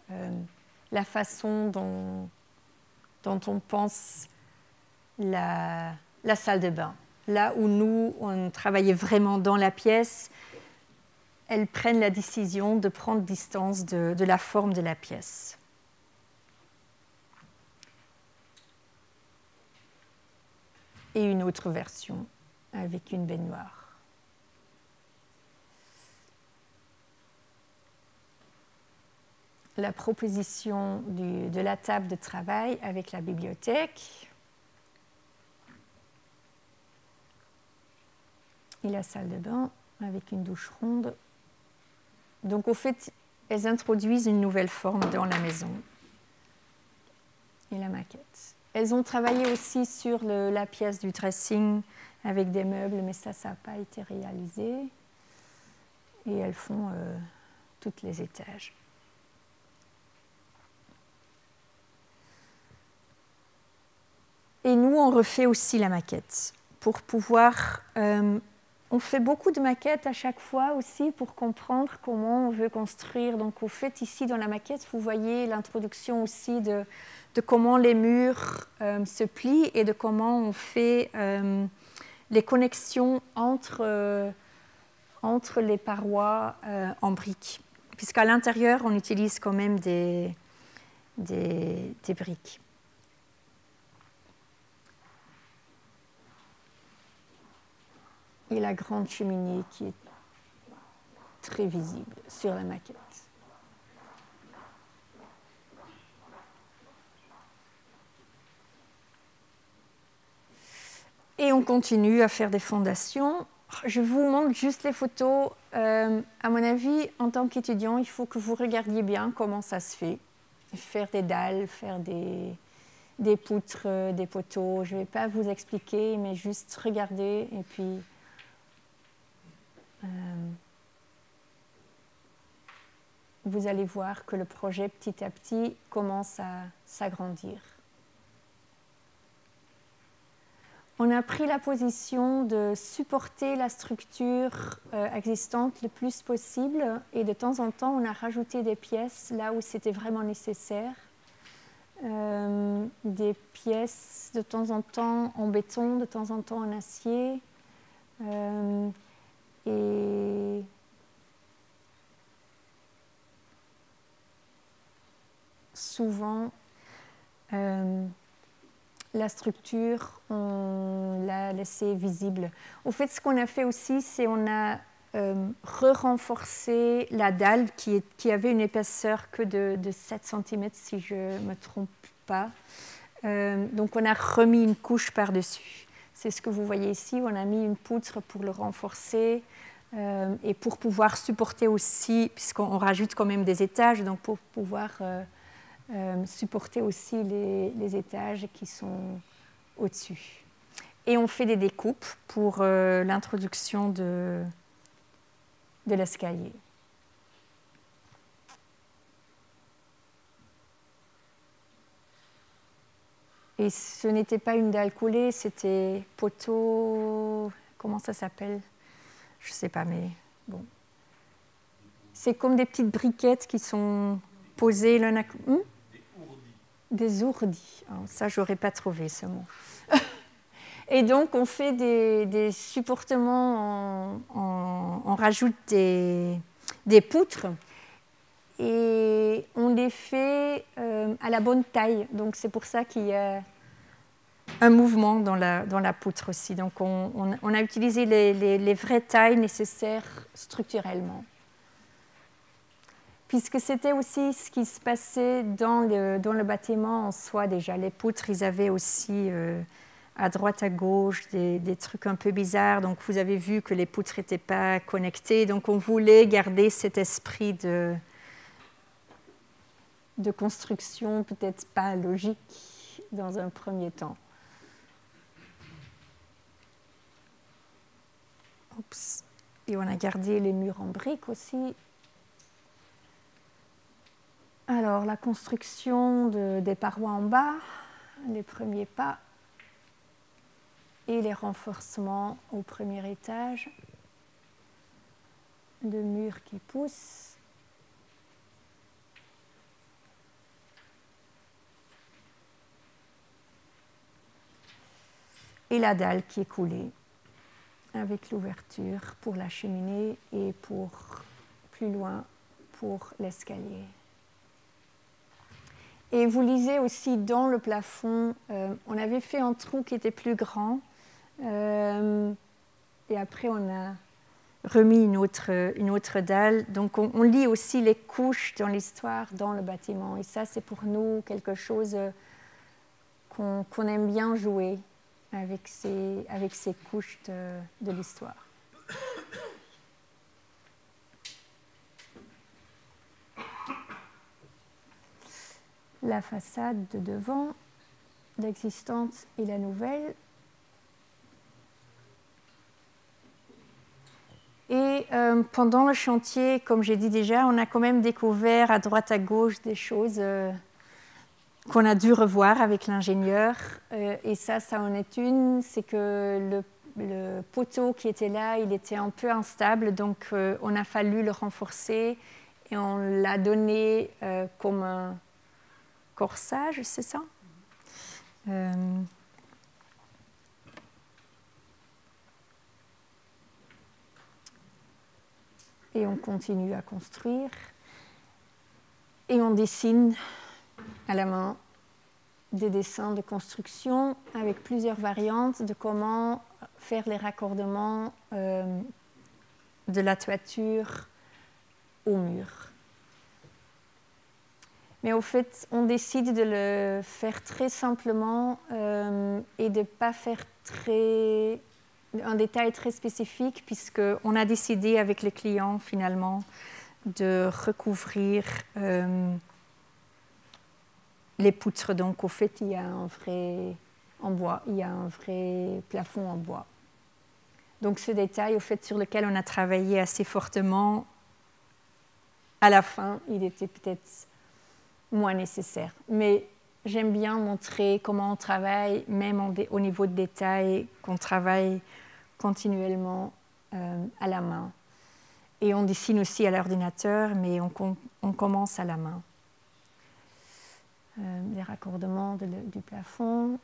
la façon dont on pense la salle de bain. Là où nous, on travaillait vraiment dans la pièce, elles prennent la décision de prendre distance de la forme de la pièce. Et une autre version avec une baignoire. La proposition de la table de travail avec la bibliothèque et la salle de bain avec une douche ronde. Donc, au fait, elles introduisent une nouvelle forme dans la maison et la maquette. Elles ont travaillé aussi sur la pièce du dressing avec des meubles, mais ça n'a pas été réalisé. Et elles font tous les étages. Et nous, on refait aussi la maquette pour pouvoir... on fait beaucoup de maquettes à chaque fois aussi pour comprendre comment on veut construire. Donc, au fait, ici, dans la maquette, vous voyez l'introduction aussi de comment les murs se plient et de comment on fait les connexions entre les parois en briques. Puisqu'à l'intérieur, on utilise quand même des briques. Et la grande cheminée qui est très visible sur la maquette. Et on continue à faire des fondations. Je vous montre juste les photos. À mon avis, en tant qu'étudiant, il faut que vous regardiez bien comment ça se fait. Faire des dalles, faire des poutres, des poteaux. Je ne vais pas vous expliquer, mais juste regarder et puis... vous allez voir que le projet petit à petit commence à s'agrandir. On a pris la position de supporter la structure existante le plus possible et de temps en temps on a rajouté des pièces là où c'était vraiment nécessaire. Des pièces de temps en temps en béton, de temps en temps en acier. Et souvent, la structure, on l'a laissée visible. Au fait, ce qu'on a fait aussi, c'est on a re-renforcé la dalle qui avait une épaisseur que de 7 cm, si je ne me trompe pas. Donc, on a remis une couche par-dessus. C'est ce que vous voyez ici. On a mis une poutre pour le renforcer et pour pouvoir supporter aussi, puisqu'on rajoute quand même des étages, donc pour pouvoir supporter aussi les étages qui sont au-dessus. Et on fait des découpes pour l'introduction de l'escalier. Et ce n'était pas une dalle coulée, c'était poteau... Comment ça s'appelle? Je ne sais pas, mais bon. C'est comme des petites briquettes qui sont posées l'un à côté. Des ourdis. Oh, ça, je n'aurais pas trouvé ce mot. Et donc, on fait des supportements, on rajoute des poutres et on les fait à la bonne taille. Donc, c'est pour ça qu'il y a un mouvement dans la poutre aussi. Donc, on a utilisé les vraies tailles nécessaires structurellement. Puisque c'était aussi ce qui se passait dans le bâtiment en soi déjà. Les poutres, ils avaient aussi à droite, à gauche, des trucs un peu bizarres. Donc, vous avez vu que les poutres n'étaient pas connectées. Donc, on voulait garder cet esprit de construction peut-être pas logique dans un premier temps. Oups. Et on a gardé les murs en briques aussi. Alors, la construction des parois en bas, les premiers pas, et les renforcements au premier étage, de murs qui poussent. Et la dalle qui est coulée, avec l'ouverture pour la cheminée et pour plus loin pour l'escalier. Et vous lisez aussi dans le plafond, on avait fait un trou qui était plus grand, et après on a remis une autre dalle. Donc on lit aussi les couches dans l'histoire, dans le bâtiment. Et ça, c'est pour nous quelque chose qu'on aime bien jouer avec ces couches de l'histoire. La façade de devant, l'existante et la nouvelle. Et pendant le chantier, comme j'ai dit déjà, on a quand même découvert à droite à gauche des choses qu'on a dû revoir avec l'ingénieur. Et ça en est une, c'est que le poteau qui était là, il était un peu instable, donc on a fallu le renforcer et on l'a donné comme un corsage, c'est ça? Et on continue à construire. Et on dessine à la main des dessins de construction avec plusieurs variantes de comment faire les raccordements de la toiture au mur. Mais au fait, on décide de le faire très simplement et de ne pas faire un détail très spécifique, puisqu'on a décidé avec les clients, finalement, de recouvrir les poutres. Donc, au fait, il y a un vrai en bois, il y a un vrai plafond en bois. Donc, ce détail, au fait, sur lequel on a travaillé assez fortement, à la fin, il était peut-être moins nécessaire. Mais j'aime bien montrer comment on travaille, même au niveau de détail, qu'on travaille continuellement à la main. Et on dessine aussi à l'ordinateur, mais on commence à la main. Les raccordements du plafond.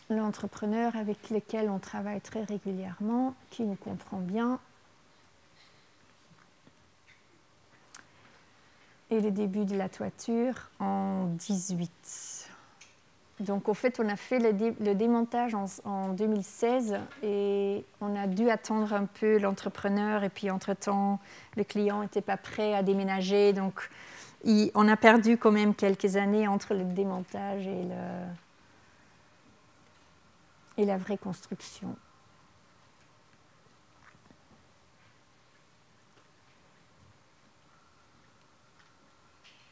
L'entrepreneur avec lequel on travaille très régulièrement, qui nous comprend bien. Et le début de la toiture en 18. Donc, au fait, on a fait le démontage en 2016 et on a dû attendre un peu l'entrepreneur. Et puis, entre-temps, le client n'était pas prêt à déménager. Donc, on a perdu quand même quelques années entre le démontage et la vraie construction.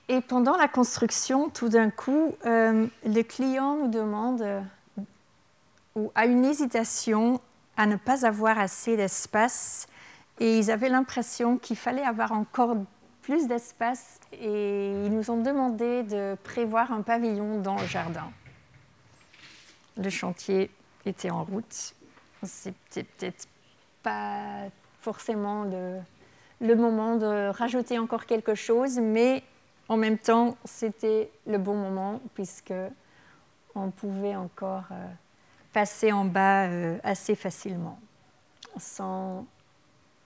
Et pendant la construction, tout d'un coup, le client nous demande ou a une hésitation à ne pas avoir assez d'espace. Et ils avaient l'impression qu'il fallait avoir encore plus d'espace. Et ils nous ont demandé de prévoir un pavillon dans le jardin. Le chantier était en route. C'était peut-être pas forcément le moment de rajouter encore quelque chose, mais en même temps, c'était le bon moment puisqu'on pouvait encore passer en bas assez facilement sans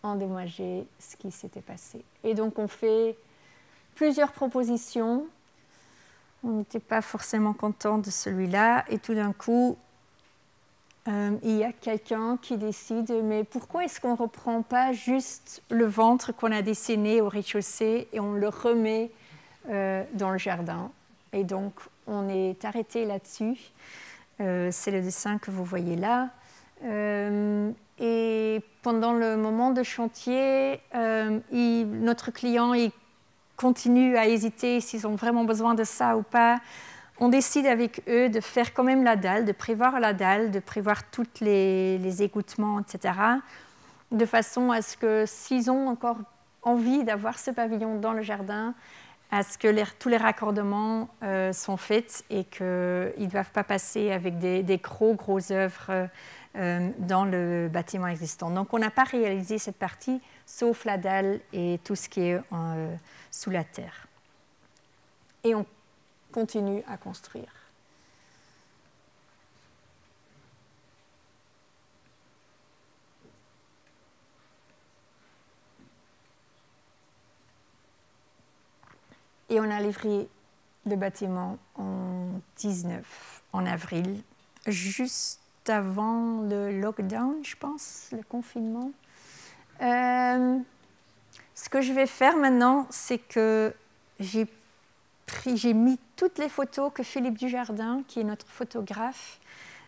endommager ce qui s'était passé. Et donc, on fait plusieurs propositions. On n'était pas forcément content de celui-là. Et tout d'un coup, il y a quelqu'un qui décide, mais pourquoi est-ce qu'on ne reprend pas juste le ventre qu'on a dessiné au rez-de-chaussée et on le remet dans le jardin? Et donc, on est arrêté là-dessus. C'est le dessin que vous voyez là. Et pendant le moment de chantier, notre client il continue à hésiter s'ils ont vraiment besoin de ça ou pas. On décide avec eux de faire quand même la dalle, de prévoir la dalle, de prévoir tous les égouttements, etc. De façon à ce que s'ils ont encore envie d'avoir ce pavillon dans le jardin, à ce que tous les raccordements sont faits et qu'ils ne doivent pas passer avec des gros œuvres dans le bâtiment existant. Donc, on n'a pas réalisé cette partie, sauf la dalle et tout ce qui est sous la terre. Et on continue à construire. Et on a livré le bâtiment en 19, en avril, juste avant le lockdown, je pense, le confinement. Ce que je vais faire maintenant, c'est que j'ai mis toutes les photos que Philippe Dujardin, qui est notre photographe,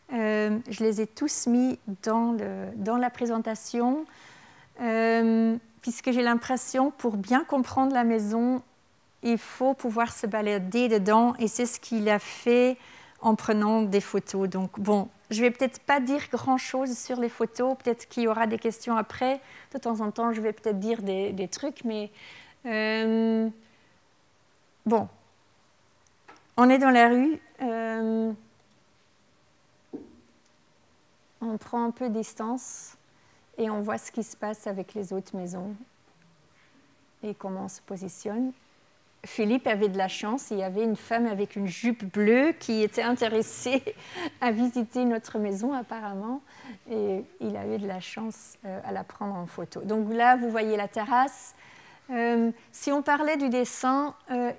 je les ai tous mis dans la présentation, puisque j'ai l'impression, pour bien comprendre la maison, il faut pouvoir se balader dedans, et c'est ce qu'il a fait en prenant des photos. Donc bon, je ne vais peut-être pas dire grand-chose sur les photos, peut-être qu'il y aura des questions après. De temps en temps, je vais peut-être dire des trucs, mais bon. On est dans la rue, on prend un peu de distance et on voit ce qui se passe avec les autres maisons et comment on se positionne. Philippe avait de la chance, il y avait une femme avec une jupe bleue qui était intéressée à visiter notre maison apparemment, et il a eu de la chance à la prendre en photo. Donc là, vous voyez la terrasse. Si on parlait du dessin,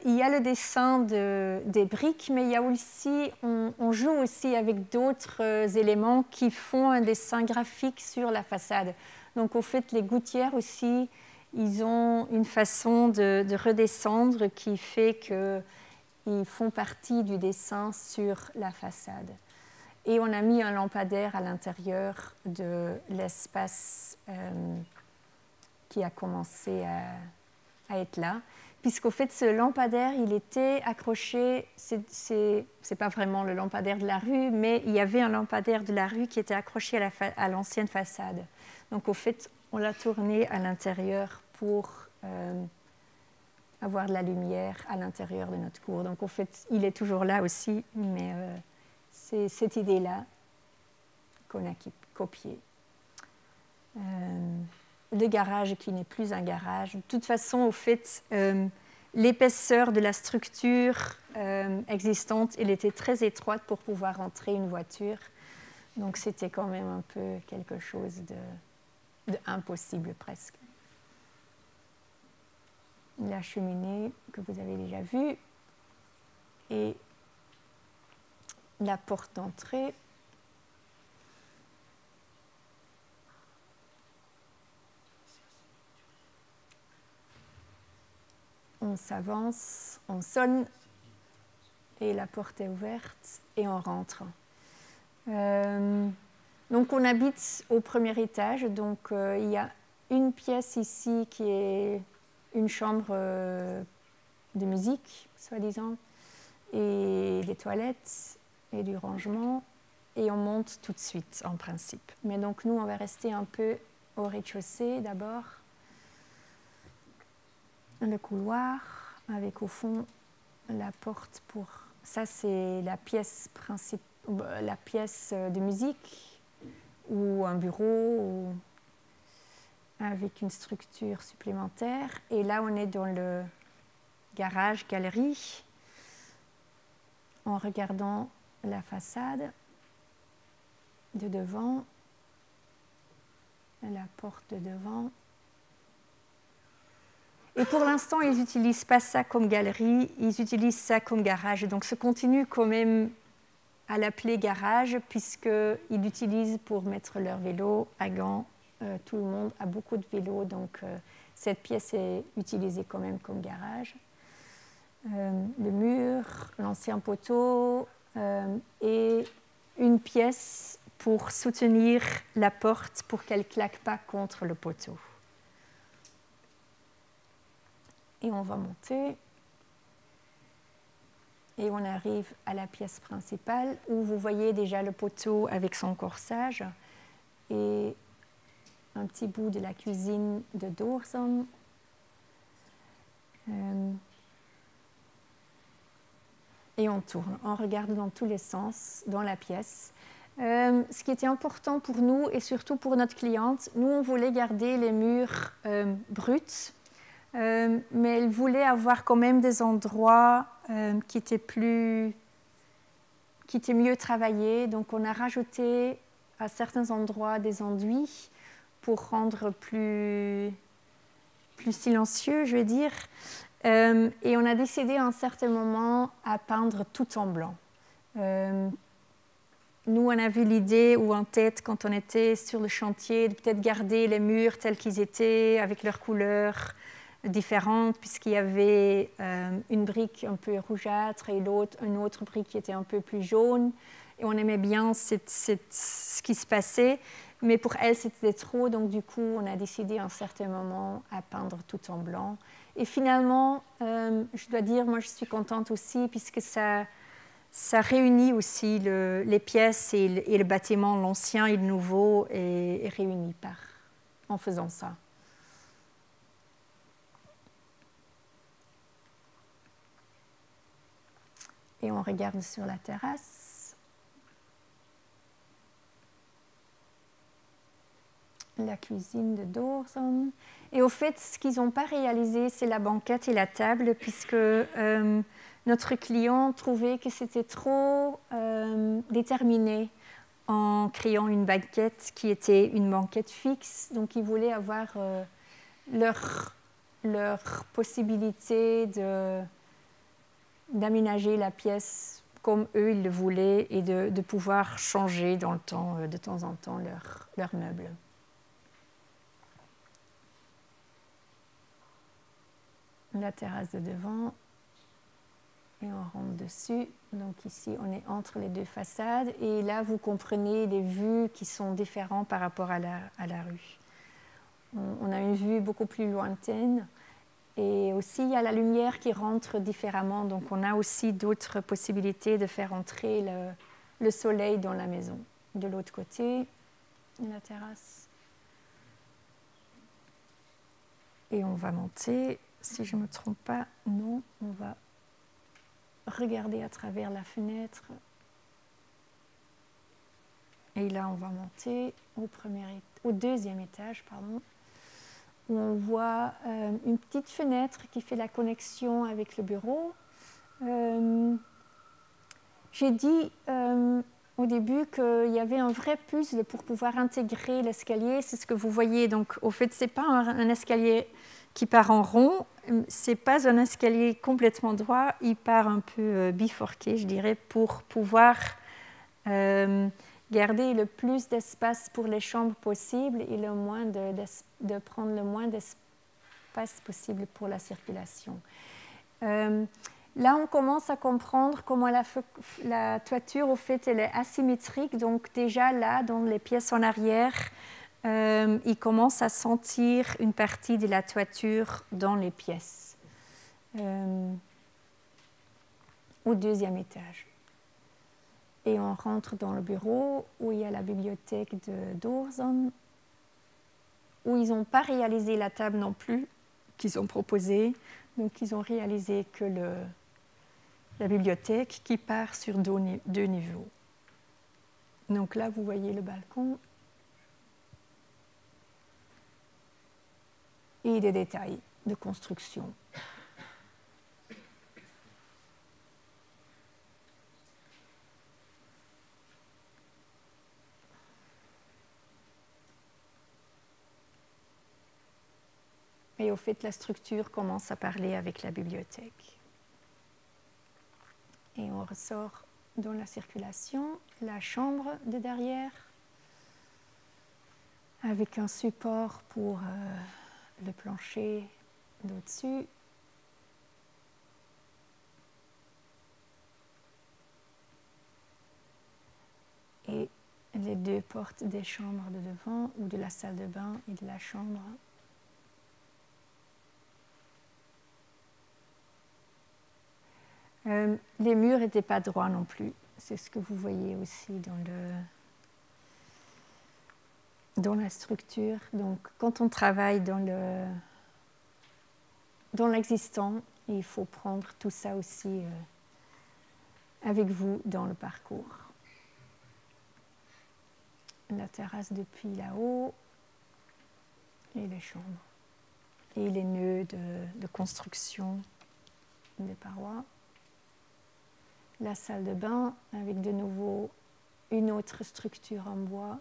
il y a le dessin des briques, mais il y a aussi, on joue aussi avec d'autres éléments qui font un dessin graphique sur la façade. Donc au fait, les gouttières aussi, ils ont une façon de redescendre qui fait qu'ils font partie du dessin sur la façade. Et on a mis un lampadaire à l'intérieur de l'espace qui a commencé à être là, puisqu'au fait, ce lampadaire, il était accroché, c'est pas vraiment le lampadaire de la rue, mais il y avait un lampadaire de la rue qui était accroché à l'ancienne façade. Donc au fait, on l'a tourné à l'intérieur pour avoir de la lumière à l'intérieur de notre cour. Donc, en fait, il est toujours là aussi, mais c'est cette idée-là qu'on a copiée. Le garage qui n'est plus un garage. De toute façon, au fait, l'épaisseur de la structure existante, elle était très étroite pour pouvoir entrer une voiture. Donc, c'était quand même un peu quelque chose de impossible presque. La cheminée que vous avez déjà vue. Et la porte d'entrée. On s'avance, on sonne et la porte est ouverte et on rentre. Donc on habite au premier étage, donc il y a une pièce ici qui est une chambre de musique, soi-disant, et des toilettes et du rangement, et on monte tout de suite en principe. Mais donc nous on va rester un peu au rez-de-chaussée d'abord. Le couloir avec au fond la porte pour... Ça c'est la pièce la pièce de musique ou un bureau ou... avec une structure supplémentaire. Et là on est dans le garage galerie en regardant la façade de devant, la porte de devant. Et pour l'instant, ils n'utilisent pas ça comme galerie, ils utilisent ça comme garage. Donc, ça continue quand même à l'appeler garage, puisqu'ils l'utilisent pour mettre leur vélo à Gand. Tout le monde a beaucoup de vélos, donc cette pièce est utilisée quand même comme garage. Le mur, l'ancien poteau et une pièce pour soutenir la porte pour qu'elle ne claque pas contre le poteau. Et on va monter et on arrive à la pièce principale où vous voyez déjà le poteau avec son corsage et un petit bout de la cuisine de Doorzon. Et on tourne, on regarde dans tous les sens dans la pièce. Ce qui était important pour nous et surtout pour notre cliente, nous on voulait garder les murs bruts. Mais elle voulait avoir quand même des endroits qui étaient mieux travaillés. Donc on a rajouté à certains endroits des enduits pour rendre plus silencieux, je vais dire. Et on a décidé à un certain moment à peindre tout en blanc. Nous, on a vu l'idée ou en tête quand on était sur le chantier de peut-être garder les murs tels qu'ils étaient avec leurs couleurs différentes, puisqu'il y avait une brique un peu rougeâtre et une autre brique qui était un peu plus jaune. Et on aimait bien ce qui se passait, mais pour elle, c'était trop. Donc, du coup, on a décidé à un certain moment à peindre tout en blanc. Et finalement, je dois dire, moi, je suis contente aussi, puisque ça réunit aussi les pièces et le bâtiment, l'ancien et le nouveau, est réuni en faisant ça. Et on regarde sur la terrasse. La cuisine de Doorzon. Et au fait, ce qu'ils n'ont pas réalisé, c'est la banquette et la table, puisque notre client trouvait que c'était trop déterminé en créant une banquette qui était une banquette fixe. Donc, ils voulaient avoir leur possibilité d'aménager la pièce comme eux, ils le voulaient, et de pouvoir changer dans le temps, de temps en temps, leurs meubles. La terrasse de devant, et on rentre dessus. Donc ici, on est entre les deux façades, et là, vous comprenez les vues qui sont différentes par rapport à la rue. On a une vue beaucoup plus lointaine, et aussi, il y a la lumière qui rentre différemment, donc on a aussi d'autres possibilités de faire entrer le soleil dans la maison. De l'autre côté, la terrasse. Et on va monter, si je ne me trompe pas, non, on va regarder à travers la fenêtre. Et là, on va monter au deuxième étage, où on voit une petite fenêtre qui fait la connexion avec le bureau. J'ai dit au début qu'il y avait un vrai puzzle pour pouvoir intégrer l'escalier. C'est ce que vous voyez. Donc, au fait, ce n'est pas un escalier qui part en rond. Ce n'est pas un escalier complètement droit. Il part un peu biforqué, je dirais, pour pouvoir garder le plus d'espace pour les chambres possible et de prendre le moins d'espace possible pour la circulation. Là, on commence à comprendre comment la toiture, au fait, elle est asymétrique. Donc déjà là, dans les pièces en arrière, il commence à sentir une partie de la toiture dans les pièces. Au deuxième étage. Et on rentre dans le bureau où il y a la bibliothèque de Doorzon, où ils n'ont pas réalisé la table non plus qu'ils ont proposée. Donc ils ont réalisé que la bibliothèque qui part sur deux niveaux. Donc là, vous voyez le balcon et des détails de construction. Et au fait, la structure commence à parler avec la bibliothèque. Et on ressort dans la circulation, la chambre de derrière, avec un support pour le plancher d'au-dessus. Et les deux portes des chambres de devant, ou de la salle de bain et de la chambre. Les murs n'étaient pas droits non plus. C'est ce que vous voyez aussi dans la structure. Donc, quand on travaille dans l'existant, il faut prendre tout ça aussi avec vous dans le parcours. La terrasse depuis là-haut et les chambres. Et les nœuds de construction des parois. La salle de bain avec de nouveau une autre structure en bois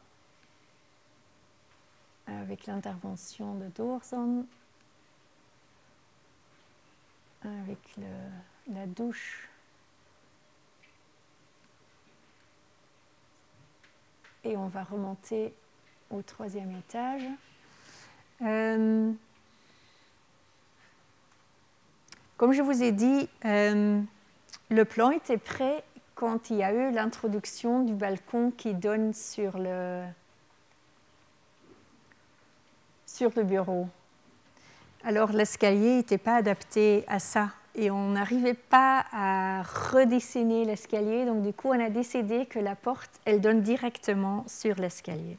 avec l'intervention de Doorzon, avec la douche et on va remonter au troisième étage. Comme je vous ai dit, le plan était prêt quand il y a eu l'introduction du balcon qui donne sur le bureau. Alors l'escalier n'était pas adapté à ça et on n'arrivait pas à redessiner l'escalier. Donc du coup, on a décidé que la porte, elle donne directement sur l'escalier.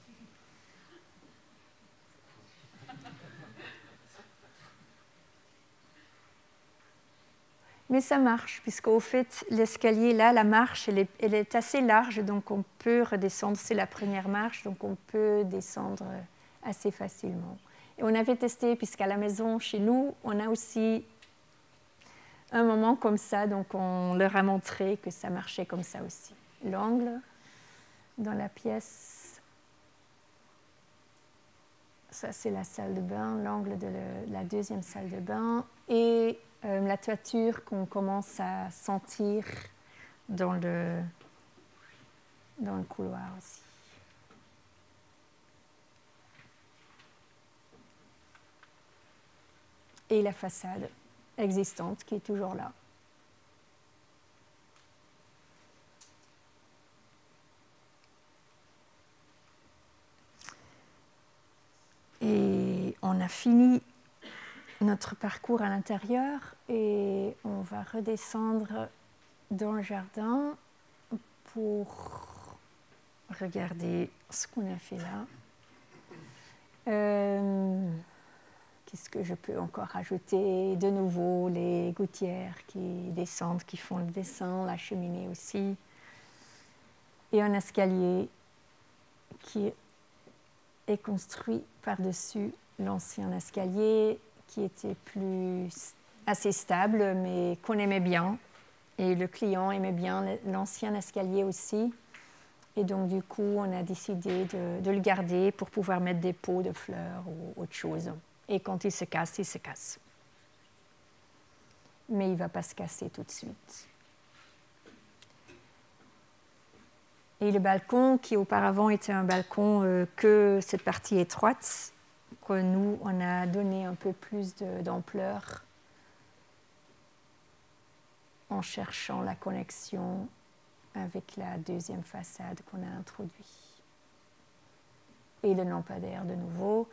Mais ça marche, puisqu'au fait, l'escalier, là, la marche, elle est assez large, donc on peut redescendre. C'est la première marche, donc on peut descendre assez facilement. Et on avait testé, puisqu'à la maison, chez nous, on a aussi un moment comme ça, donc on leur a montré que ça marchait comme ça aussi. L'angle dans la pièce, ça c'est la salle de bain, l'angle de la deuxième salle de bain, et la toiture qu'on commence à sentir dans le couloir aussi. Et la façade existante qui est toujours là. Et on a fini notre parcours à l'intérieur et on va redescendre dans le jardin pour regarder ce qu'on a fait là. Qu'est-ce que je peux encore rajouter? De nouveau, les gouttières qui descendent, qui font le dessin, la cheminée aussi. Et un escalier qui est construit par-dessus l'ancien escalier qui était assez stable, mais qu'on aimait bien. Et le client aimait bien l'ancien escalier aussi. Et donc, du coup, on a décidé de le garder pour pouvoir mettre des pots de fleurs ou autre chose. Et quand il se casse, il se casse. Mais il ne va pas se casser tout de suite. Et le balcon, qui auparavant était un balcon que cette partie étroite, que nous, on a donné un peu plus d'ampleur en cherchant la connexion avec la deuxième façade qu'on a introduite. Et le lampadaire de nouveau.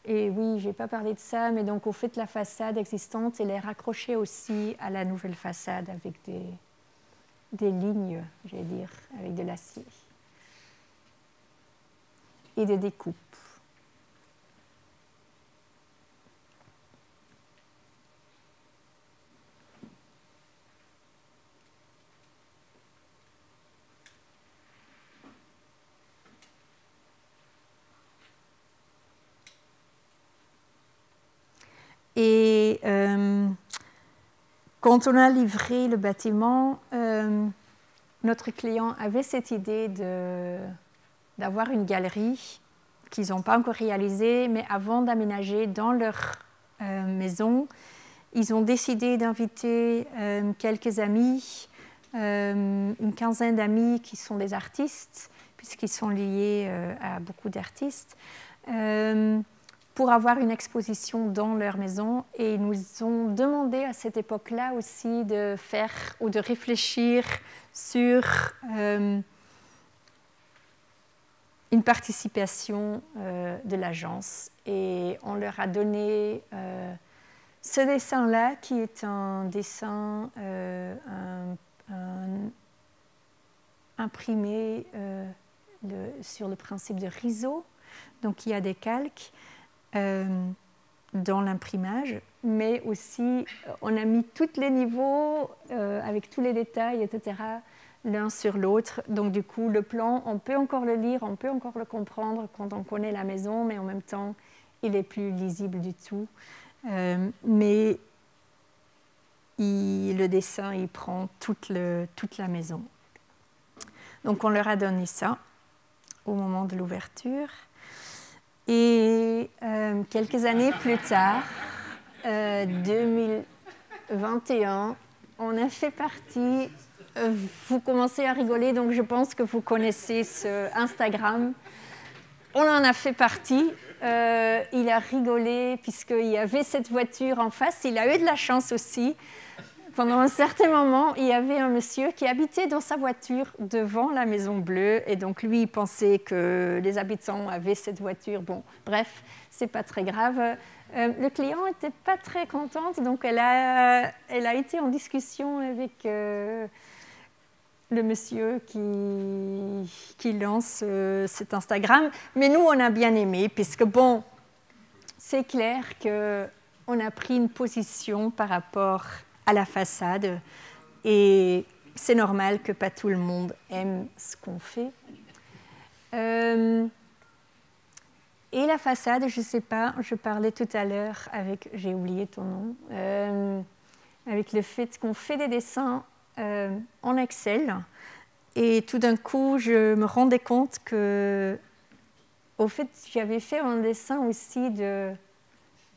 Et oui, je n'ai pas parlé de ça, mais donc au fait, la façade existante, elle est raccrochée aussi à la nouvelle façade avec des lignes, je vais dire, avec de l'acier. Et des découpes. Et quand on a livré le bâtiment, notre client avait cette idée d'avoir une galerie qu'ils n'ont pas encore réalisée, mais avant d'aménager dans leur maison, ils ont décidé d'inviter quelques amis, une quinzaine d'amis qui sont des artistes, puisqu'ils sont liés à beaucoup d'artistes, pour avoir une exposition dans leur maison. Et ils nous ont demandé à cette époque-là aussi de faire ou de réfléchir sur une participation de l'agence. Et on leur a donné ce dessin-là, qui est un dessin imprimé sur le principe de riso. Donc il y a des calques dans l'imprimage, mais aussi on a mis tous les niveaux avec tous les détails, etc., l'un sur l'autre. Donc du coup, le plan, on peut encore le lire, on peut encore le comprendre quand on connaît la maison, mais en même temps, il n'est plus lisible du tout. Mais le dessin, il prend toute la maison. Donc on leur a donné ça au moment de l'ouverture. Et quelques années plus tard, 2021, on a fait partie... vous commencez à rigoler, donc je pense que vous connaissez ce Instagram. On en a fait partie. Il a rigolé puisqu'il y avait cette voiture en face. Il a eu de la chance aussi. Pendant un certain moment, il y avait un monsieur qui habitait dans sa voiture devant la Maison Bleue. Et donc, lui, il pensait que les habitants avaient cette voiture. Bon, bref, c'est pas très grave. Le client n'était pas très contente. Donc, elle a été en discussion avec le monsieur qui lance cet Instagram. Mais nous, on a bien aimé, puisque, bon, c'est clair qu'on a pris une position par rapport à la façade, et c'est normal que pas tout le monde aime ce qu'on fait. Et la façade, je ne sais pas, je parlais tout à l'heure avec, j'ai oublié ton nom, avec le fait qu'on fait des dessins en Excel, et tout d'un coup, je me rendais compte que, au fait, j'avais fait un dessin aussi de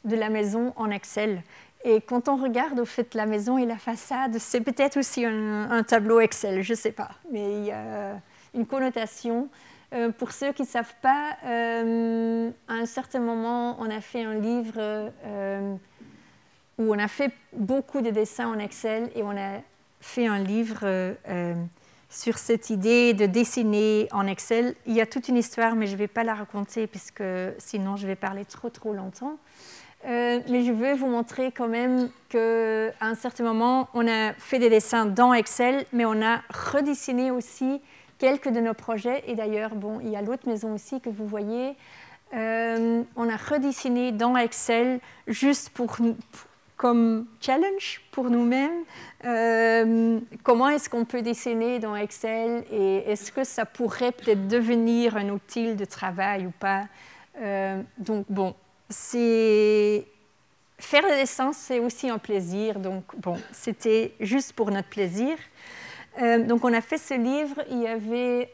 la maison en Excel. Et quand on regarde au fait la maison et la façade, c'est peut-être aussi un tableau Excel, je ne sais pas, mais il y a une connotation. Pour ceux qui ne savent pas, à un certain moment, on a fait un livre où on a fait beaucoup de dessins en Excel, et on a fait un livre sur cette idée de dessiner en Excel. Il y a toute une histoire, mais je ne vais pas la raconter, puisque sinon je vais parler trop longtemps. Mais je veux vous montrer quand même qu'à un certain moment, on a fait des dessins dans Excel, mais on a redessiné aussi quelques de nos projets. Et d'ailleurs, bon, il y a l'autre maison aussi que vous voyez. On a redessiné dans Excel juste comme challenge pour nous-mêmes. Comment est-ce qu'on peut dessiner dans Excel, et est-ce que ça pourrait peut-être devenir un outil de travail ou pas. Donc, bon. Faire le dessin, c'est aussi un plaisir. Donc, bon, c'était juste pour notre plaisir. Donc, on a fait ce livre. Il y avait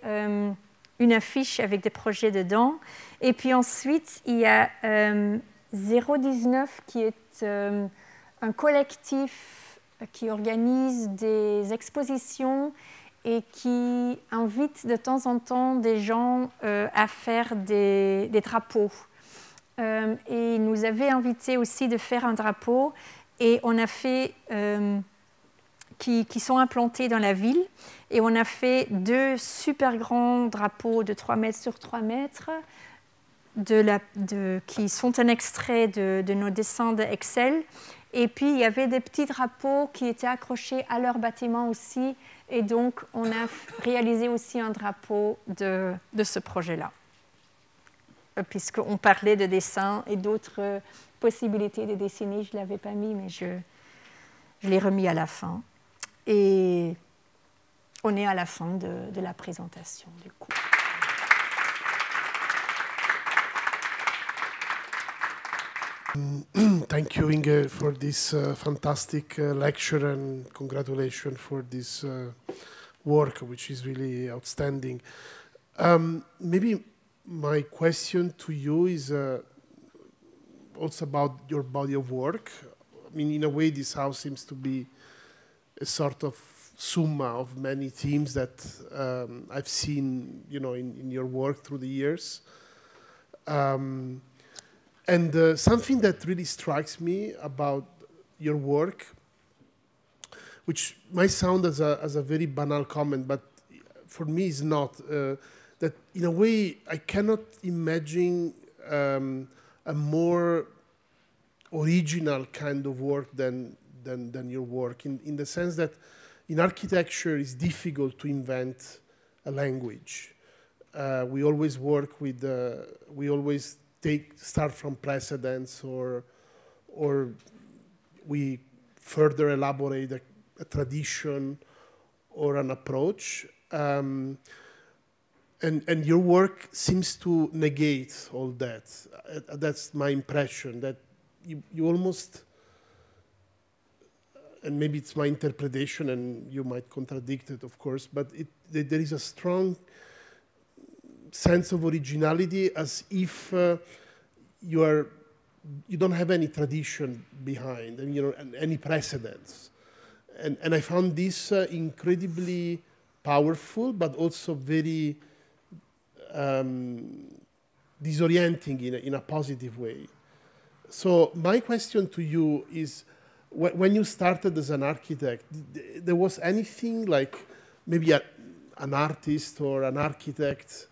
une affiche avec des projets dedans. Et puis ensuite, il y a 019 qui est un collectif qui organise des expositions et qui invite de temps en temps des gens à faire des drapeaux. Et il nous avait invité aussi de faire un drapeau et on a fait, qui sont implantés dans la ville, et on a fait 2 super grands drapeaux de 3 mètres sur 3 mètres qui sont un extrait de nos dessins d'Excel. Et puis, il y avait des petits drapeaux qui étaient accrochés à leur bâtiment aussi. Et donc, on a réalisé aussi un drapeau de ce projet-là. Puisqu'on parlait de dessin et d'autres possibilités de dessiner, je ne l'avais pas mis, mais je l'ai remis à la fin. Et on est à la fin de la présentation, du coup. Thank you, Inge, for this fantastic lecture, and congratulations for this work, which is really outstanding. Maybe my question to you is also about your body of work. I mean, in a way, this house seems to be a sort of summa of many themes that I've seen, you know, in your work through the years. And something that really strikes me about your work, which might sound as a very banal comment, but for me is not, that in a way I cannot imagine a more original kind of work than your work, in the sense that in architecture it's difficult to invent a language. We always work with, we always start from precedents, or we further elaborate a tradition or an approach. And your work seems to negate all that. That's my impression, that you almost, and maybe it's my interpretation and you might contradict it, of course, but there is a strong sense of originality, as if you don't have any tradition behind, and, you know, any precedents. And I found this incredibly powerful, but also very disorienting in a positive way. So my question to you is, when you started as an architect, there was anything like maybe an artist or an architect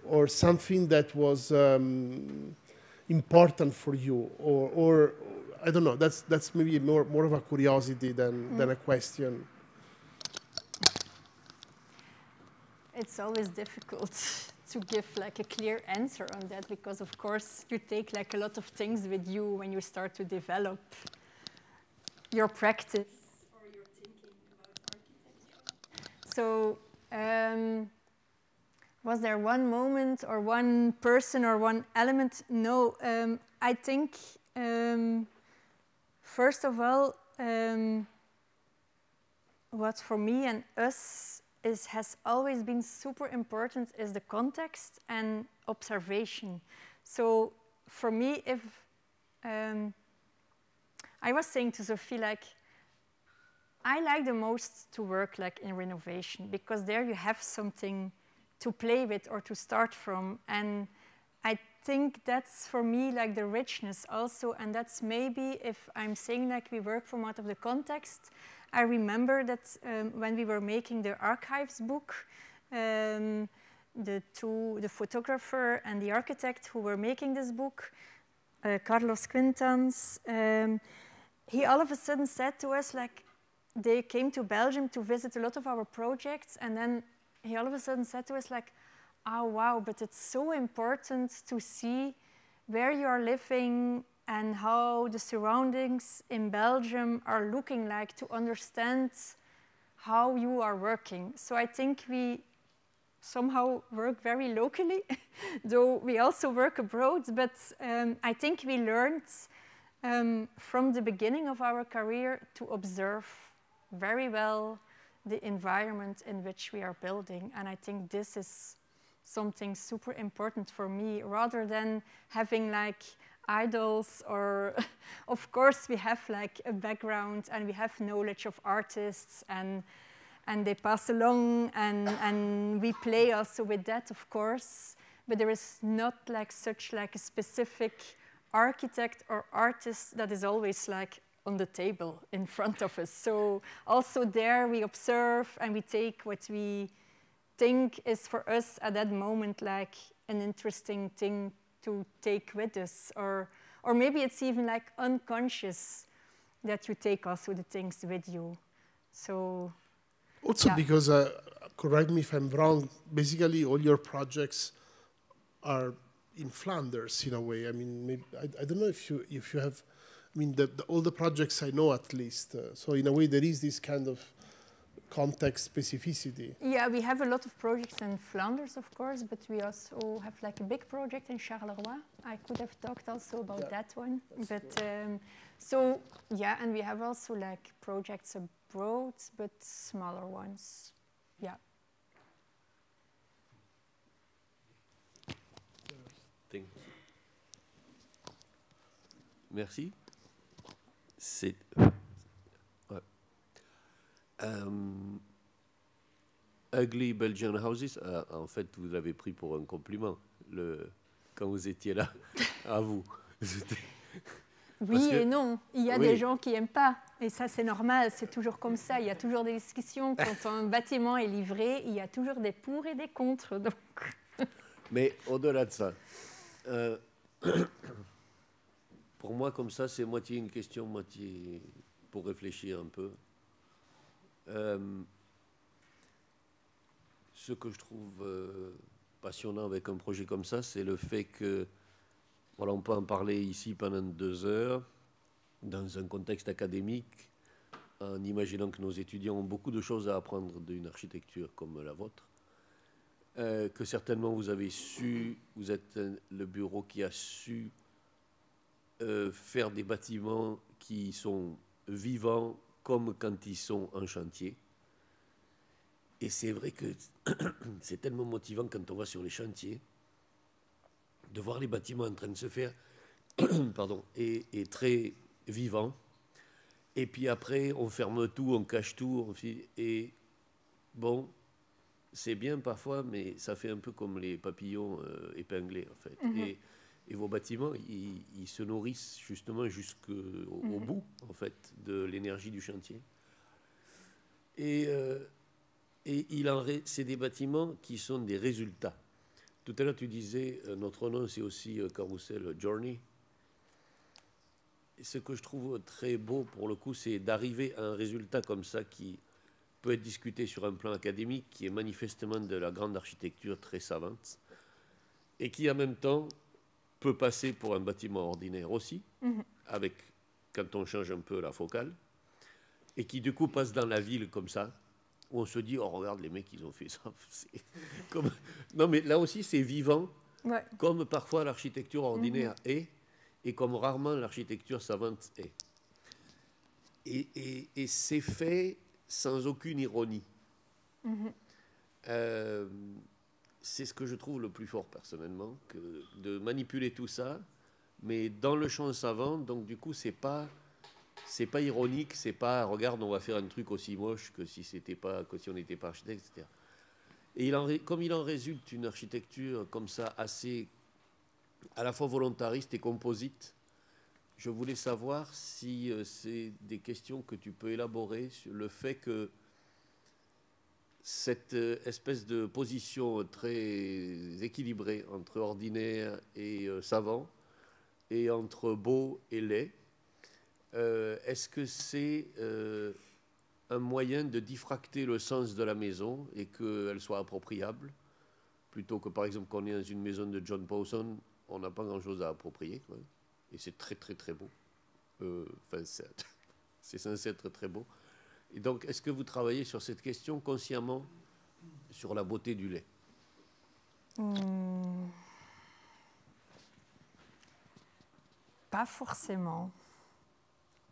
or something that was important for you, or I don't know, that's maybe more of a curiosity than a question. It's always difficult to give like a clear answer on that, because of course you take like a lot of things with you when you start to develop your practice or your thinking about architecture. So was there one moment or one person or one element? No, I think first of all, what for me and us has always been super important is the context and observation. So for me, if I was saying to Sophie, like, I like the most to work like in renovation, because there you have something to play with or to start from. And I think that's for me like the richness also. And that's maybe, if I'm saying like we work from out of the context, I remember that when we were making the archives book, the photographer and the architect who were making this book, Carlos Quintans, he all of a sudden said to us, like, they came to Belgium to visit a lot of our projects, and then he all of a sudden said to us, like, oh wow, but it's so important to see where you are living and how the surroundings in Belgium are looking like, to understand how you are working. So I think we somehow work very locally, though we also work abroad, but I think we learned from the beginning of our career to observe very well the environment in which we are building. And I think this is something super important for me, rather than having like idols, or of course we have like a background and we have knowledge of artists and and they pass along, and we play also with that, of course. But there is not like such like a specific architect or artist that is always like on the table in front of us. So also there we observe and we take what we think is for us at that moment like an interesting thing to take with us, or maybe it's even like unconscious that you take also the things with you. So also because, correct me if I'm wrong, basically all your projects are in Flanders in a way. I mean, maybe, I don't know if you have, I mean, all the projects I know at least. So in a way there is this kind of context specificity. Yeah, we have a lot of projects in Flanders, of course, but we also have like a big project in Charleroi. I could have talked also about that one. But so yeah, and we have also like projects abroad, but smaller ones. Yeah. Thank you. Merci. C'est Ugly Belgian Houses, en fait, vous l'avez pris pour un compliment quand vous étiez là, à vous. Oui et non. Il y a des gens qui n'aiment pas. Et ça, c'est normal. C'est toujours comme ça. Il y a toujours des discussions. Quand un bâtiment est livré, il y a toujours des pour et des contre. Donc. Mais au-delà de ça, pour moi, comme ça, c'est moitié une question, moitié pour réfléchir un peu. Ce que je trouve passionnant avec un projet comme ça, c'est le fait que, voilà, on peut en parler ici pendant 2 heures, dans un contexte académique, en imaginant que nos étudiants ont beaucoup de choses à apprendre d'une architecture comme la vôtre, que certainement vous avez su, vous êtes le bureau qui a su faire des bâtiments qui sont vivants comme quand ils sont en chantier. Et c'est vrai que c'est tellement motivant quand on va sur les chantiers de voir les bâtiments en train de se faire pardon, et très vivants. Et puis après, on ferme tout, on cache tout. Et bon, c'est bien parfois, mais ça fait un peu comme les papillons épinglés, en fait. Et vos bâtiments, ils se nourrissent justement jusqu'au bout, en fait, de l'énergie du chantier. Et c'est des bâtiments qui sont des résultats. Tout à l'heure, tu disais, notre nom, c'est aussi Carousel Journey. Et ce que je trouve très beau, pour le coup, c'est d'arriver à un résultat comme ça qui peut être discuté sur un plan académique, qui est manifestement de la grande architecture très savante, et qui, en même temps, peut passer pour un bâtiment ordinaire aussi, avec, quand on change un peu la focale, et qui, du coup, passe dans la ville comme ça, où on se dit, oh, regarde, les mecs, ils ont fait ça. Comme... Non, mais là aussi, c'est vivant, comme parfois l'architecture ordinaire est, et comme rarement l'architecture savante est. Et c'est fait sans aucune ironie. C'est ce que je trouve le plus fort, personnellement, que de manipuler tout ça, mais dans le champ savant, donc du coup, c'est pas ironique, c'est pas regarde, on va faire un truc aussi moche que si on n'était pas architecte, etc. Et comme il en résulte une architecture comme ça assez à la fois volontariste et composite, je voulais savoir si c'est des questions que tu peux élaborer sur le fait que cette espèce de position très équilibrée entre ordinaire et savant, et entre beau et laid, est-ce que c'est un moyen de diffracter le sens de la maison et qu'elle soit appropriable, plutôt que par exemple qu'on est dans une maison de John Pawson, on n'a pas grand-chose à approprier, quoi. Et c'est très très très beau. C'est censé être très beau. Et donc, est-ce que vous travaillez sur cette question consciemment, sur la beauté du lait? Pas forcément.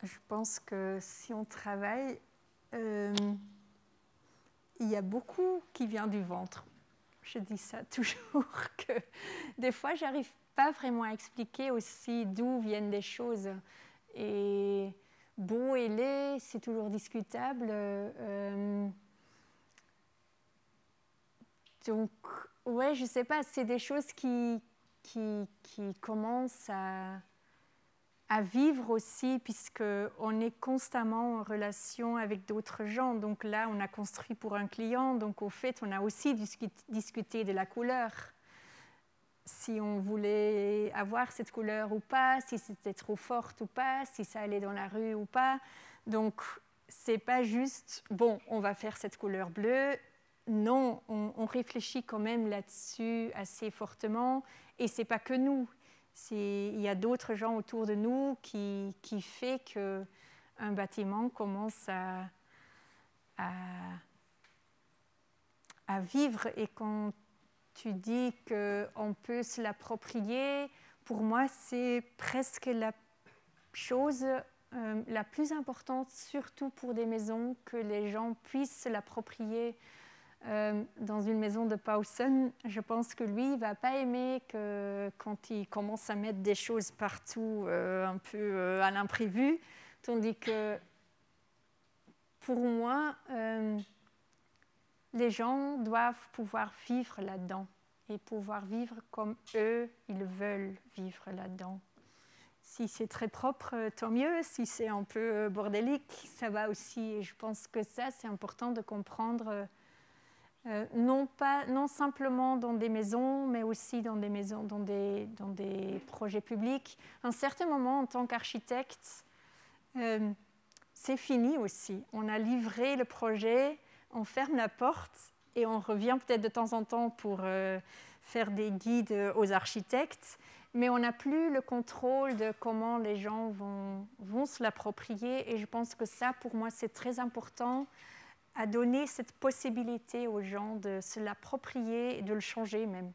Je pense que si on travaille, il y a beaucoup qui vient du ventre. Je dis ça toujours, que des fois, j'arrive pas vraiment à expliquer aussi d'où viennent des choses. Et beau et laid, c'est toujours discutable. Donc, ouais, je sais pas, c'est des choses qui commencent à vivre aussi, puisqu'on est constamment en relation avec d'autres gens. Donc là, on a construit pour un client, donc au fait, on a aussi discuté de la couleur. Si on voulait avoir cette couleur ou pas, si c'était trop forte ou pas, si ça allait dans la rue ou pas. Donc, c'est pas juste, bon, on va faire cette couleur bleue. Non, on réfléchit quand même là-dessus assez fortement. Et c'est pas que nous. Il y a d'autres gens autour de nous qui fait qu'un bâtiment commence à vivre. Et quand tu dis qu'on peut se l'approprier, pour moi, c'est presque la chose la plus importante, surtout pour des maisons, que les gens puissent se l'approprier. Dans une maison de Powson, je pense que lui, il ne va pas aimer que quand il commence à mettre des choses partout un peu à l'imprévu, tandis que pour moi, les gens doivent pouvoir vivre là-dedans et pouvoir vivre comme eux, ils veulent vivre là-dedans. Si c'est très propre, tant mieux. Si c'est un peu bordélique, ça va aussi. Et je pense que ça, c'est important de comprendre, non simplement dans des maisons, mais aussi dans des maisons, dans des projets publics. À un certain moment, en tant qu'architecte, c'est fini aussi. On a livré le projet, on ferme la porte et on revient peut-être de temps en temps pour faire des guides aux architectes, mais on n'a plus le contrôle de comment les gens vont se l'approprier. Et je pense que ça, pour moi, c'est très important, à donner cette possibilité aux gens de se l'approprier et de le changer même.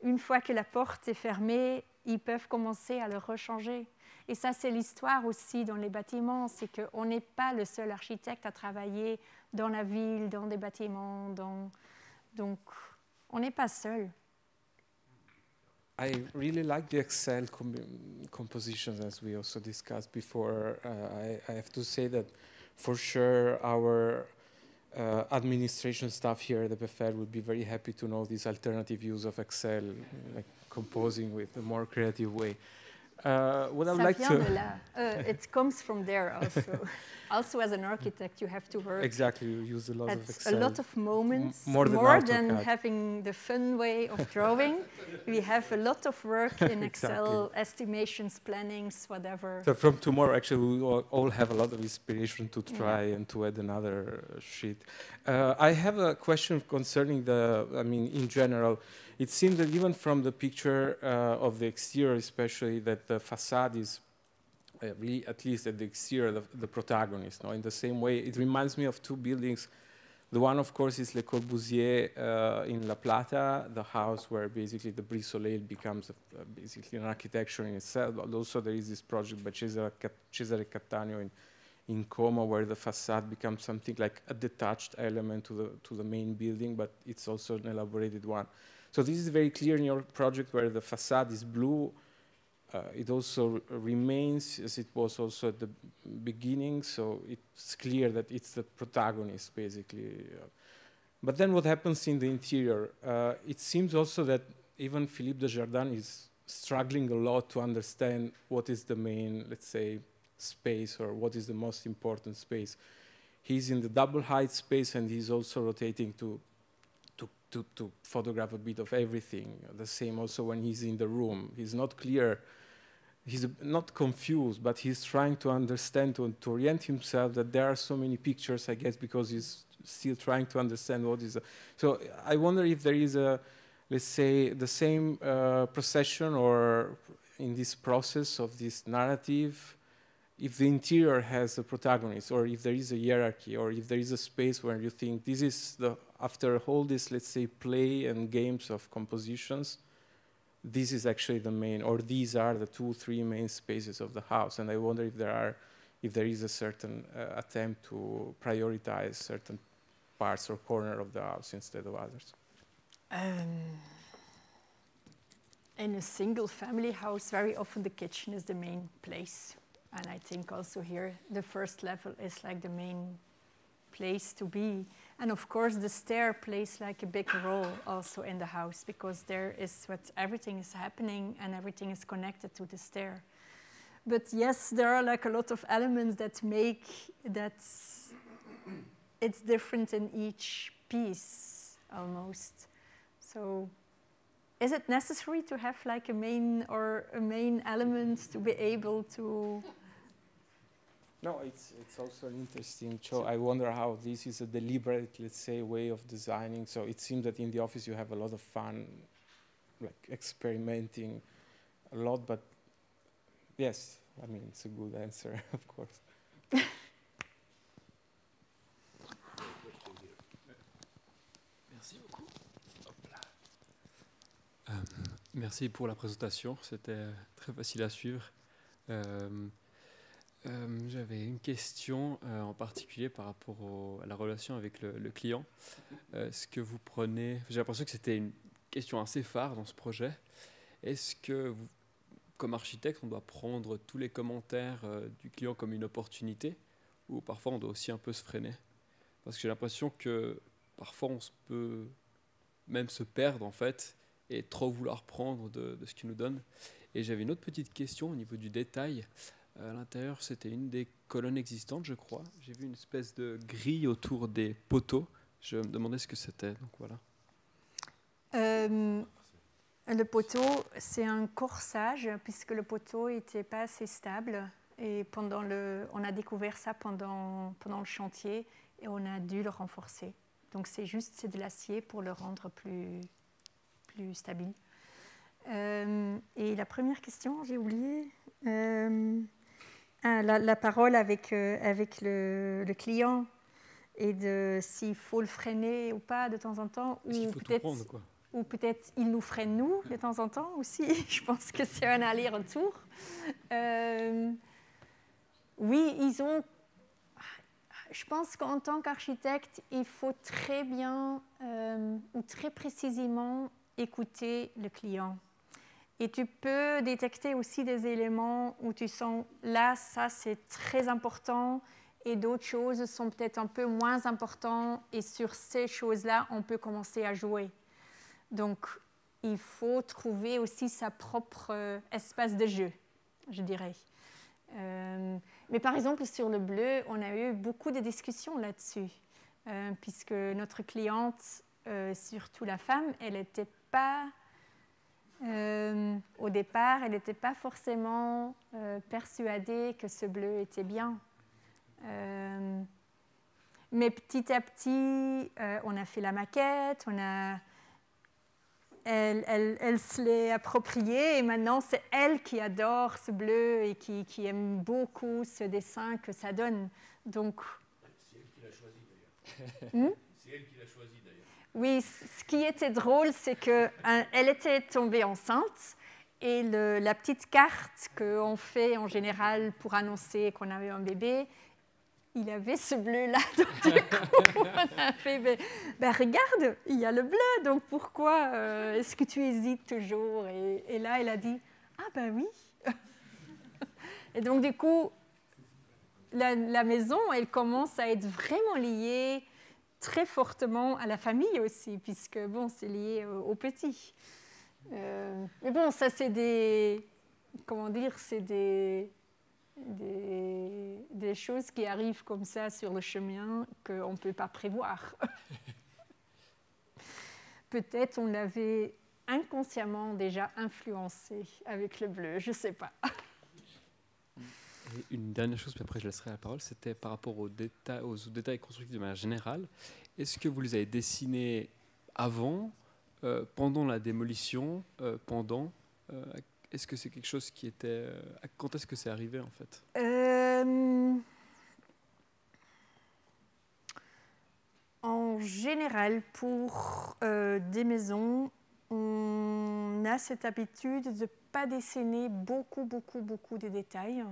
Une fois que la porte est fermée, ils peuvent commencer à le rechanger. Et ça, c'est l'histoire aussi dans les bâtiments, c'est qu'on n'est pas le seul architecte à travailler dans la ville, dans des bâtiments, donc on n'est pas seul. I really like the Excel compositions, as we also discussed before. I have to say that for sure our administration staff here at the BFR would be very happy to know this alternative use of Excel, like composing with a more creative way. What I'd like to... de là. It comes from there also. Also, as an architect, you have to work. Exactly, you use a lot of Excel. A lot of moments, more than having the fun way of drawing. We have a lot of work in Excel, estimations, plannings, whatever. So from tomorrow, actually, we will all have a lot of inspiration to try and to add another sheet. I have a question concerning in general, it seems that even from the picture of the exterior, especially, that the facade is really, at least at the exterior, the protagonist. No? In the same way, it reminds me of two buildings. The one, of course, is Le Corbusier in La Plata, the house where basically the Brie Soleil becomes basically an architecture in itself. But also, there is this project by Cesare Cattaneo in Como, where the facade becomes something like a detached element to the main building, but it's also an elaborated one. So this is very clear in your project, where the facade is blue. It also remains as it was also at the beginning, so it's clear that it's the protagonist, basically. But then what happens in the interior? It seems also that even Philippe Desjardins is struggling a lot to understand what is the main, let's say, space, or what is the most important space. He's in the double height space, and he's also rotating to photograph a bit of everything. The same also when he's in the room. He's not clear, he's not confused, but he's trying to understand, to orient himself, that there are so many pictures, I guess, because he's still trying to understand what is. So I wonder if there is let's say, the same procession, or in this process of this narrative, if the interior has a protagonist, or if there is a hierarchy, or if there is a space where you think this is after all this, let's say, play and games of compositions, this is actually the main, or these are the 2-3 main spaces of the house. And I wonder if there is a certain attempt to prioritize certain parts or corner of the house instead of others. In a single family house, very often the kitchen is the main place. And I think also here, the first level is like the main place to be. And of course, the stair plays like a big role also in the house, because there is what everything is happening and everything is connected to the stair. But yes, there are like a lot of elements that make that it's different in each piece almost. So is it necessary to have like a main element to be able to? No, it's also interesting. So I wonder how this is a deliberate, let's say, way of designing. So it seems that in the office you have a lot of fun, like experimenting a lot. But yes, I mean it's a good answer, of course. Merci beaucoup. Merci pour la présentation. C'était très facile à suivre. J'avais une question en particulier par rapport à la relation avec le client. Est-ce que vous prenez... J'ai l'impression que c'était une question assez phare dans ce projet. Est-ce que, vous, comme architecte, on doit prendre tous les commentaires du client comme une opportunité, ou parfois on doit aussi un peu se freiner? Parce que j'ai l'impression que parfois on peut même se perdre en fait et trop vouloir prendre de ce qu'il nous donne. Et j'avais une autre petite question au niveau du détail. À l'intérieur, c'était une des colonnes existantes, je crois. J'ai vu une espèce de grille autour des poteaux. Je me demandais ce que c'était. Donc voilà. Le poteau, c'est un corsage, puisque le poteau n'était pas assez stable. Et on a découvert ça pendant le chantier et on a dû le renforcer. Donc c'est de l'acier pour le rendre plus stable. Et la première question, j'ai oublié. La parole avec le client et de s'il faut le freiner ou pas de temps en temps. Ou peut-être ou peut-être il nous freine nous de temps en temps aussi. Je pense que c'est un aller-retour. Oui, je pense qu'en tant qu'architecte, il faut très bien ou très précisément écouter le client. Et tu peux détecter aussi des éléments où tu sens, là, ça c'est très important, et d'autres choses sont peut-être un peu moins importantes, et sur ces choses-là, on peut commencer à jouer. Donc, il faut trouver aussi sa propre espace de jeu, je dirais. Mais par exemple, sur le bleu, on a eu beaucoup de discussions là-dessus, puisque notre cliente, surtout la femme, elle n'était pas... au départ, elle n'était pas forcément persuadée que ce bleu était bien. Mais petit à petit, on a fait la maquette, elle se l'est appropriée et maintenant c'est elle qui adore ce bleu et qui aime beaucoup ce dessin que ça donne. Donc, c'est elle qui l'a choisi d'ailleurs. C'est elle qui l'a choisi d'ailleurs. Oui, ce qui était drôle, c'est qu'elle était tombée enceinte et la petite carte qu'on fait en général pour annoncer qu'on avait un bébé, il avait ce bleu-là. Donc du coup, on a fait, ben, regarde, il y a le bleu, donc pourquoi est-ce que tu hésites toujours? Et là, elle a dit, ah ben oui. Et donc du coup, la maison, elle commence à être vraiment liée très fortement à la famille aussi, puisque bon, c'est lié aux petits. Mais bon, ça c'est des choses qui arrivent comme ça sur le chemin qu'on ne peut pas prévoir. Peut-être on l'avait inconsciemment déjà influencé avec le bleu, je ne sais pas. Et une dernière chose, puis après je laisserai la parole, c'était par rapport aux détails constructifs de manière générale. Est-ce que vous les avez dessinés avant, pendant la démolition, pendant est-ce que c'est quelque chose qui était... Quand est-ce que c'est arrivé en fait? En général, pour des maisons, on a cette habitude de ne pas dessiner beaucoup de détails.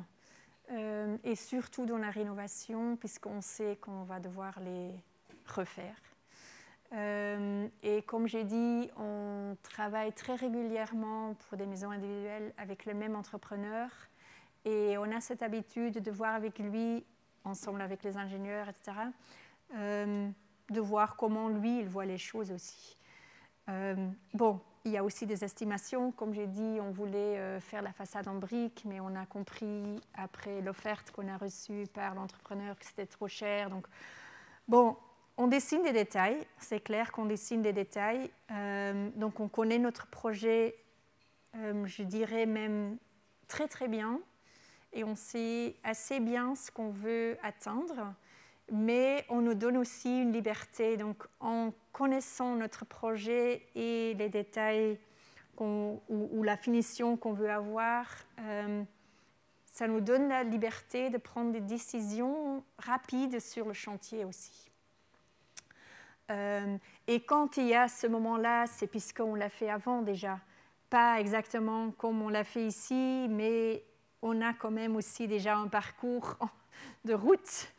Et surtout dans la rénovation, puisqu'on sait qu'on va devoir les refaire. Et comme j'ai dit, on travaille très régulièrement pour des maisons individuelles avec le même entrepreneur. Et on a cette habitude de voir avec lui, ensemble avec les ingénieurs, etc., de voir comment lui, il voit les choses aussi. Bon, il y a aussi des estimations. Comme j'ai dit, on voulait faire la façade en briques, mais on a compris après l'offerte qu'on a reçue par l'entrepreneur que c'était trop cher. Donc, bon, on dessine des détails. C'est clair qu'on dessine des détails. Donc, on connaît notre projet, je dirais même très, très bien. Et on sait assez bien ce qu'on veut atteindre. Mais on nous donne aussi une liberté. Donc, en connaissant notre projet et les détails ou la finition qu'on veut avoir, ça nous donne la liberté de prendre des décisions rapides sur le chantier aussi. Et quand il y a ce moment-là, c'est puisqu'on l'a fait avant déjà. Pas exactement comme on l'a fait ici, mais on a quand même aussi déjà un parcours de route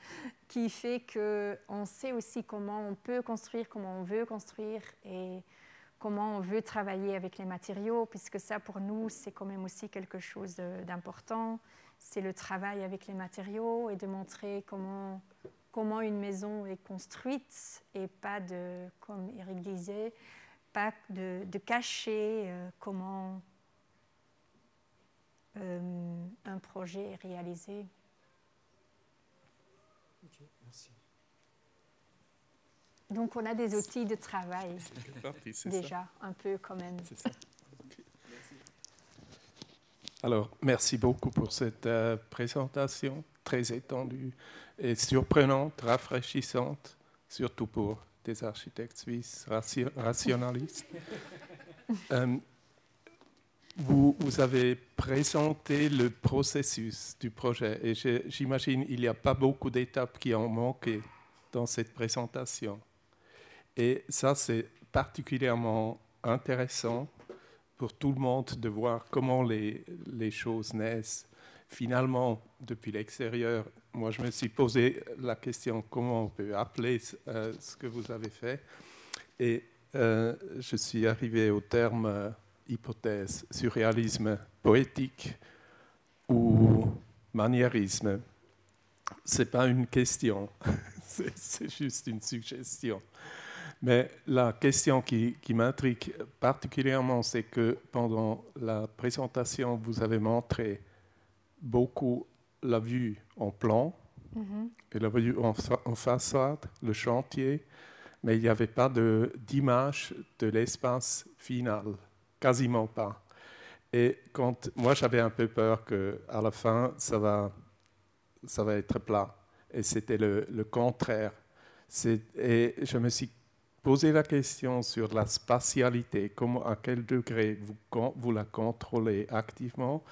qui fait qu'on sait aussi comment on peut construire, comment on veut construire et comment on veut travailler avec les matériaux, puisque ça, pour nous, c'est quand même aussi quelque chose d'important. C'est le travail avec les matériaux et de montrer comment une maison est construite et pas de, comme Eric disait, pas de cacher comment un projet est réalisé. Ok, merci. Donc, on a des outils de travail déjà, ça. un peu quand même. C'est ça. Okay. Alors, merci beaucoup pour cette présentation très étendue et surprenante, rafraîchissante, surtout pour des architectes suisses rationalistes. Vous avez présenté le processus du projet et j'imagine qu'il n'y a pas beaucoup d'étapes qui ont manqué dans cette présentation. Et ça, c'est particulièrement intéressant pour tout le monde de voir comment les choses naissent. Finalement, depuis l'extérieur, moi, je me suis posé la question comment on peut appeler ce que vous avez fait. Et je suis arrivé au terme hypothèse, surréalisme poétique ou maniérisme. Ce n'est pas une question, c'est juste une suggestion. Mais la question qui m'intrigue particulièrement, c'est que pendant la présentation, vous avez montré beaucoup la vue en plan et la vue en façade, le chantier, mais il n'y avait pas d'image de l'espace final, quasiment pas. Et moi, j'avais un peu peur qu'à la fin, ça va être plat. Et c'était le contraire. Et je me suis posé la question sur la spatialité, à quel degré vous la contrôlez activement,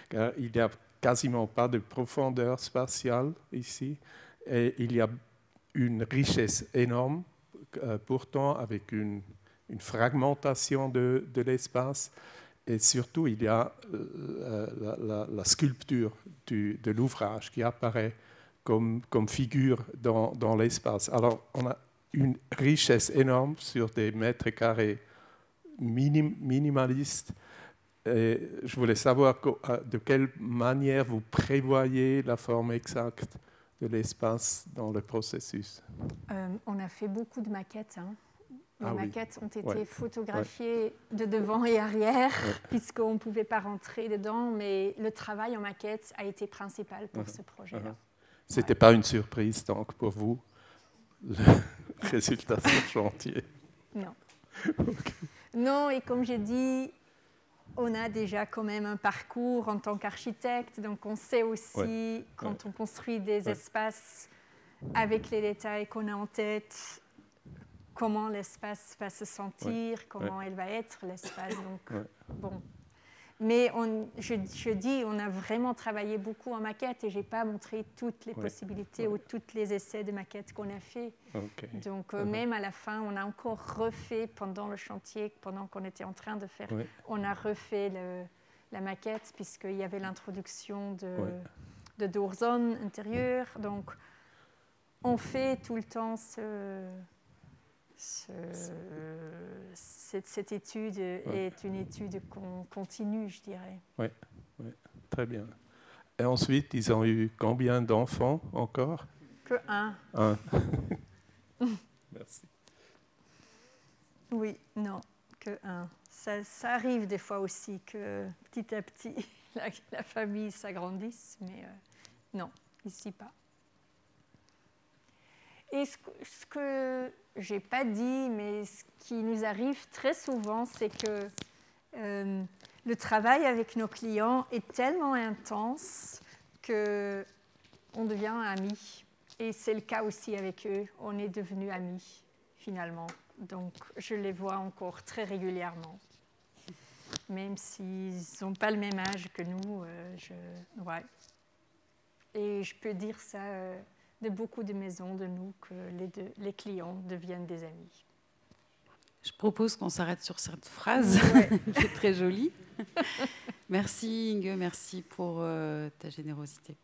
car il n'y a quasiment pas de profondeur spatiale ici, et il y a une richesse énorme, pourtant avec une fragmentation de l'espace, et surtout il y a la sculpture de l'ouvrage qui apparaît comme figure dans l'espace. Alors on a une richesse énorme sur des mètres carrés minimalistes. Et je voulais savoir de quelle manière vous prévoyez la forme exacte de l'espace dans le processus. On a fait beaucoup de maquettes. Les maquettes ont été Ouais. photographiées de devant et arrière, puisqu'on ne pouvait pas rentrer dedans, mais le travail en maquette a été principal pour ce projet-là. Ce n'était pas une surprise donc pour vous, le résultat sur chantier? Non. Non, et comme j'ai dit, on a déjà quand même un parcours en tant qu'architecte, donc on sait aussi quand on construit des espaces avec les détails qu'on a en tête, comment l'espace va se sentir, comment elle va être l'espace. Donc bon. Mais je dis, on a vraiment travaillé beaucoup en maquette et je n'ai pas montré toutes les possibilités ou tous les essais de maquette qu'on a fait. Donc même à la fin, on a encore refait pendant le chantier, pendant qu'on était en train de faire, on a refait la maquette puisqu'il y avait l'introduction de Doorzone intérieure. Donc on fait tout le temps cette étude est une étude continue, je dirais. Oui, très bien. Et ensuite, ils ont eu combien d'enfants encore? Que un. Un. Merci. Oui, non, que un. Ça arrive des fois aussi que petit à petit la famille s'agrandisse, mais non, ici pas. Et ce que j'ai pas dit, mais ce qui nous arrive très souvent, c'est que le travail avec nos clients est tellement intense que on devient amis. Et c'est le cas aussi avec eux. On est devenus amis, finalement. Donc, je les vois encore très régulièrement. Même s'ils n'ont pas le même âge que nous. Ouais. Et je peux dire ça de beaucoup de maisons de nous, que les clients deviennent des amis. Je propose qu'on s'arrête sur cette phrase, qui est très jolie. Merci Inge, merci pour ta générosité.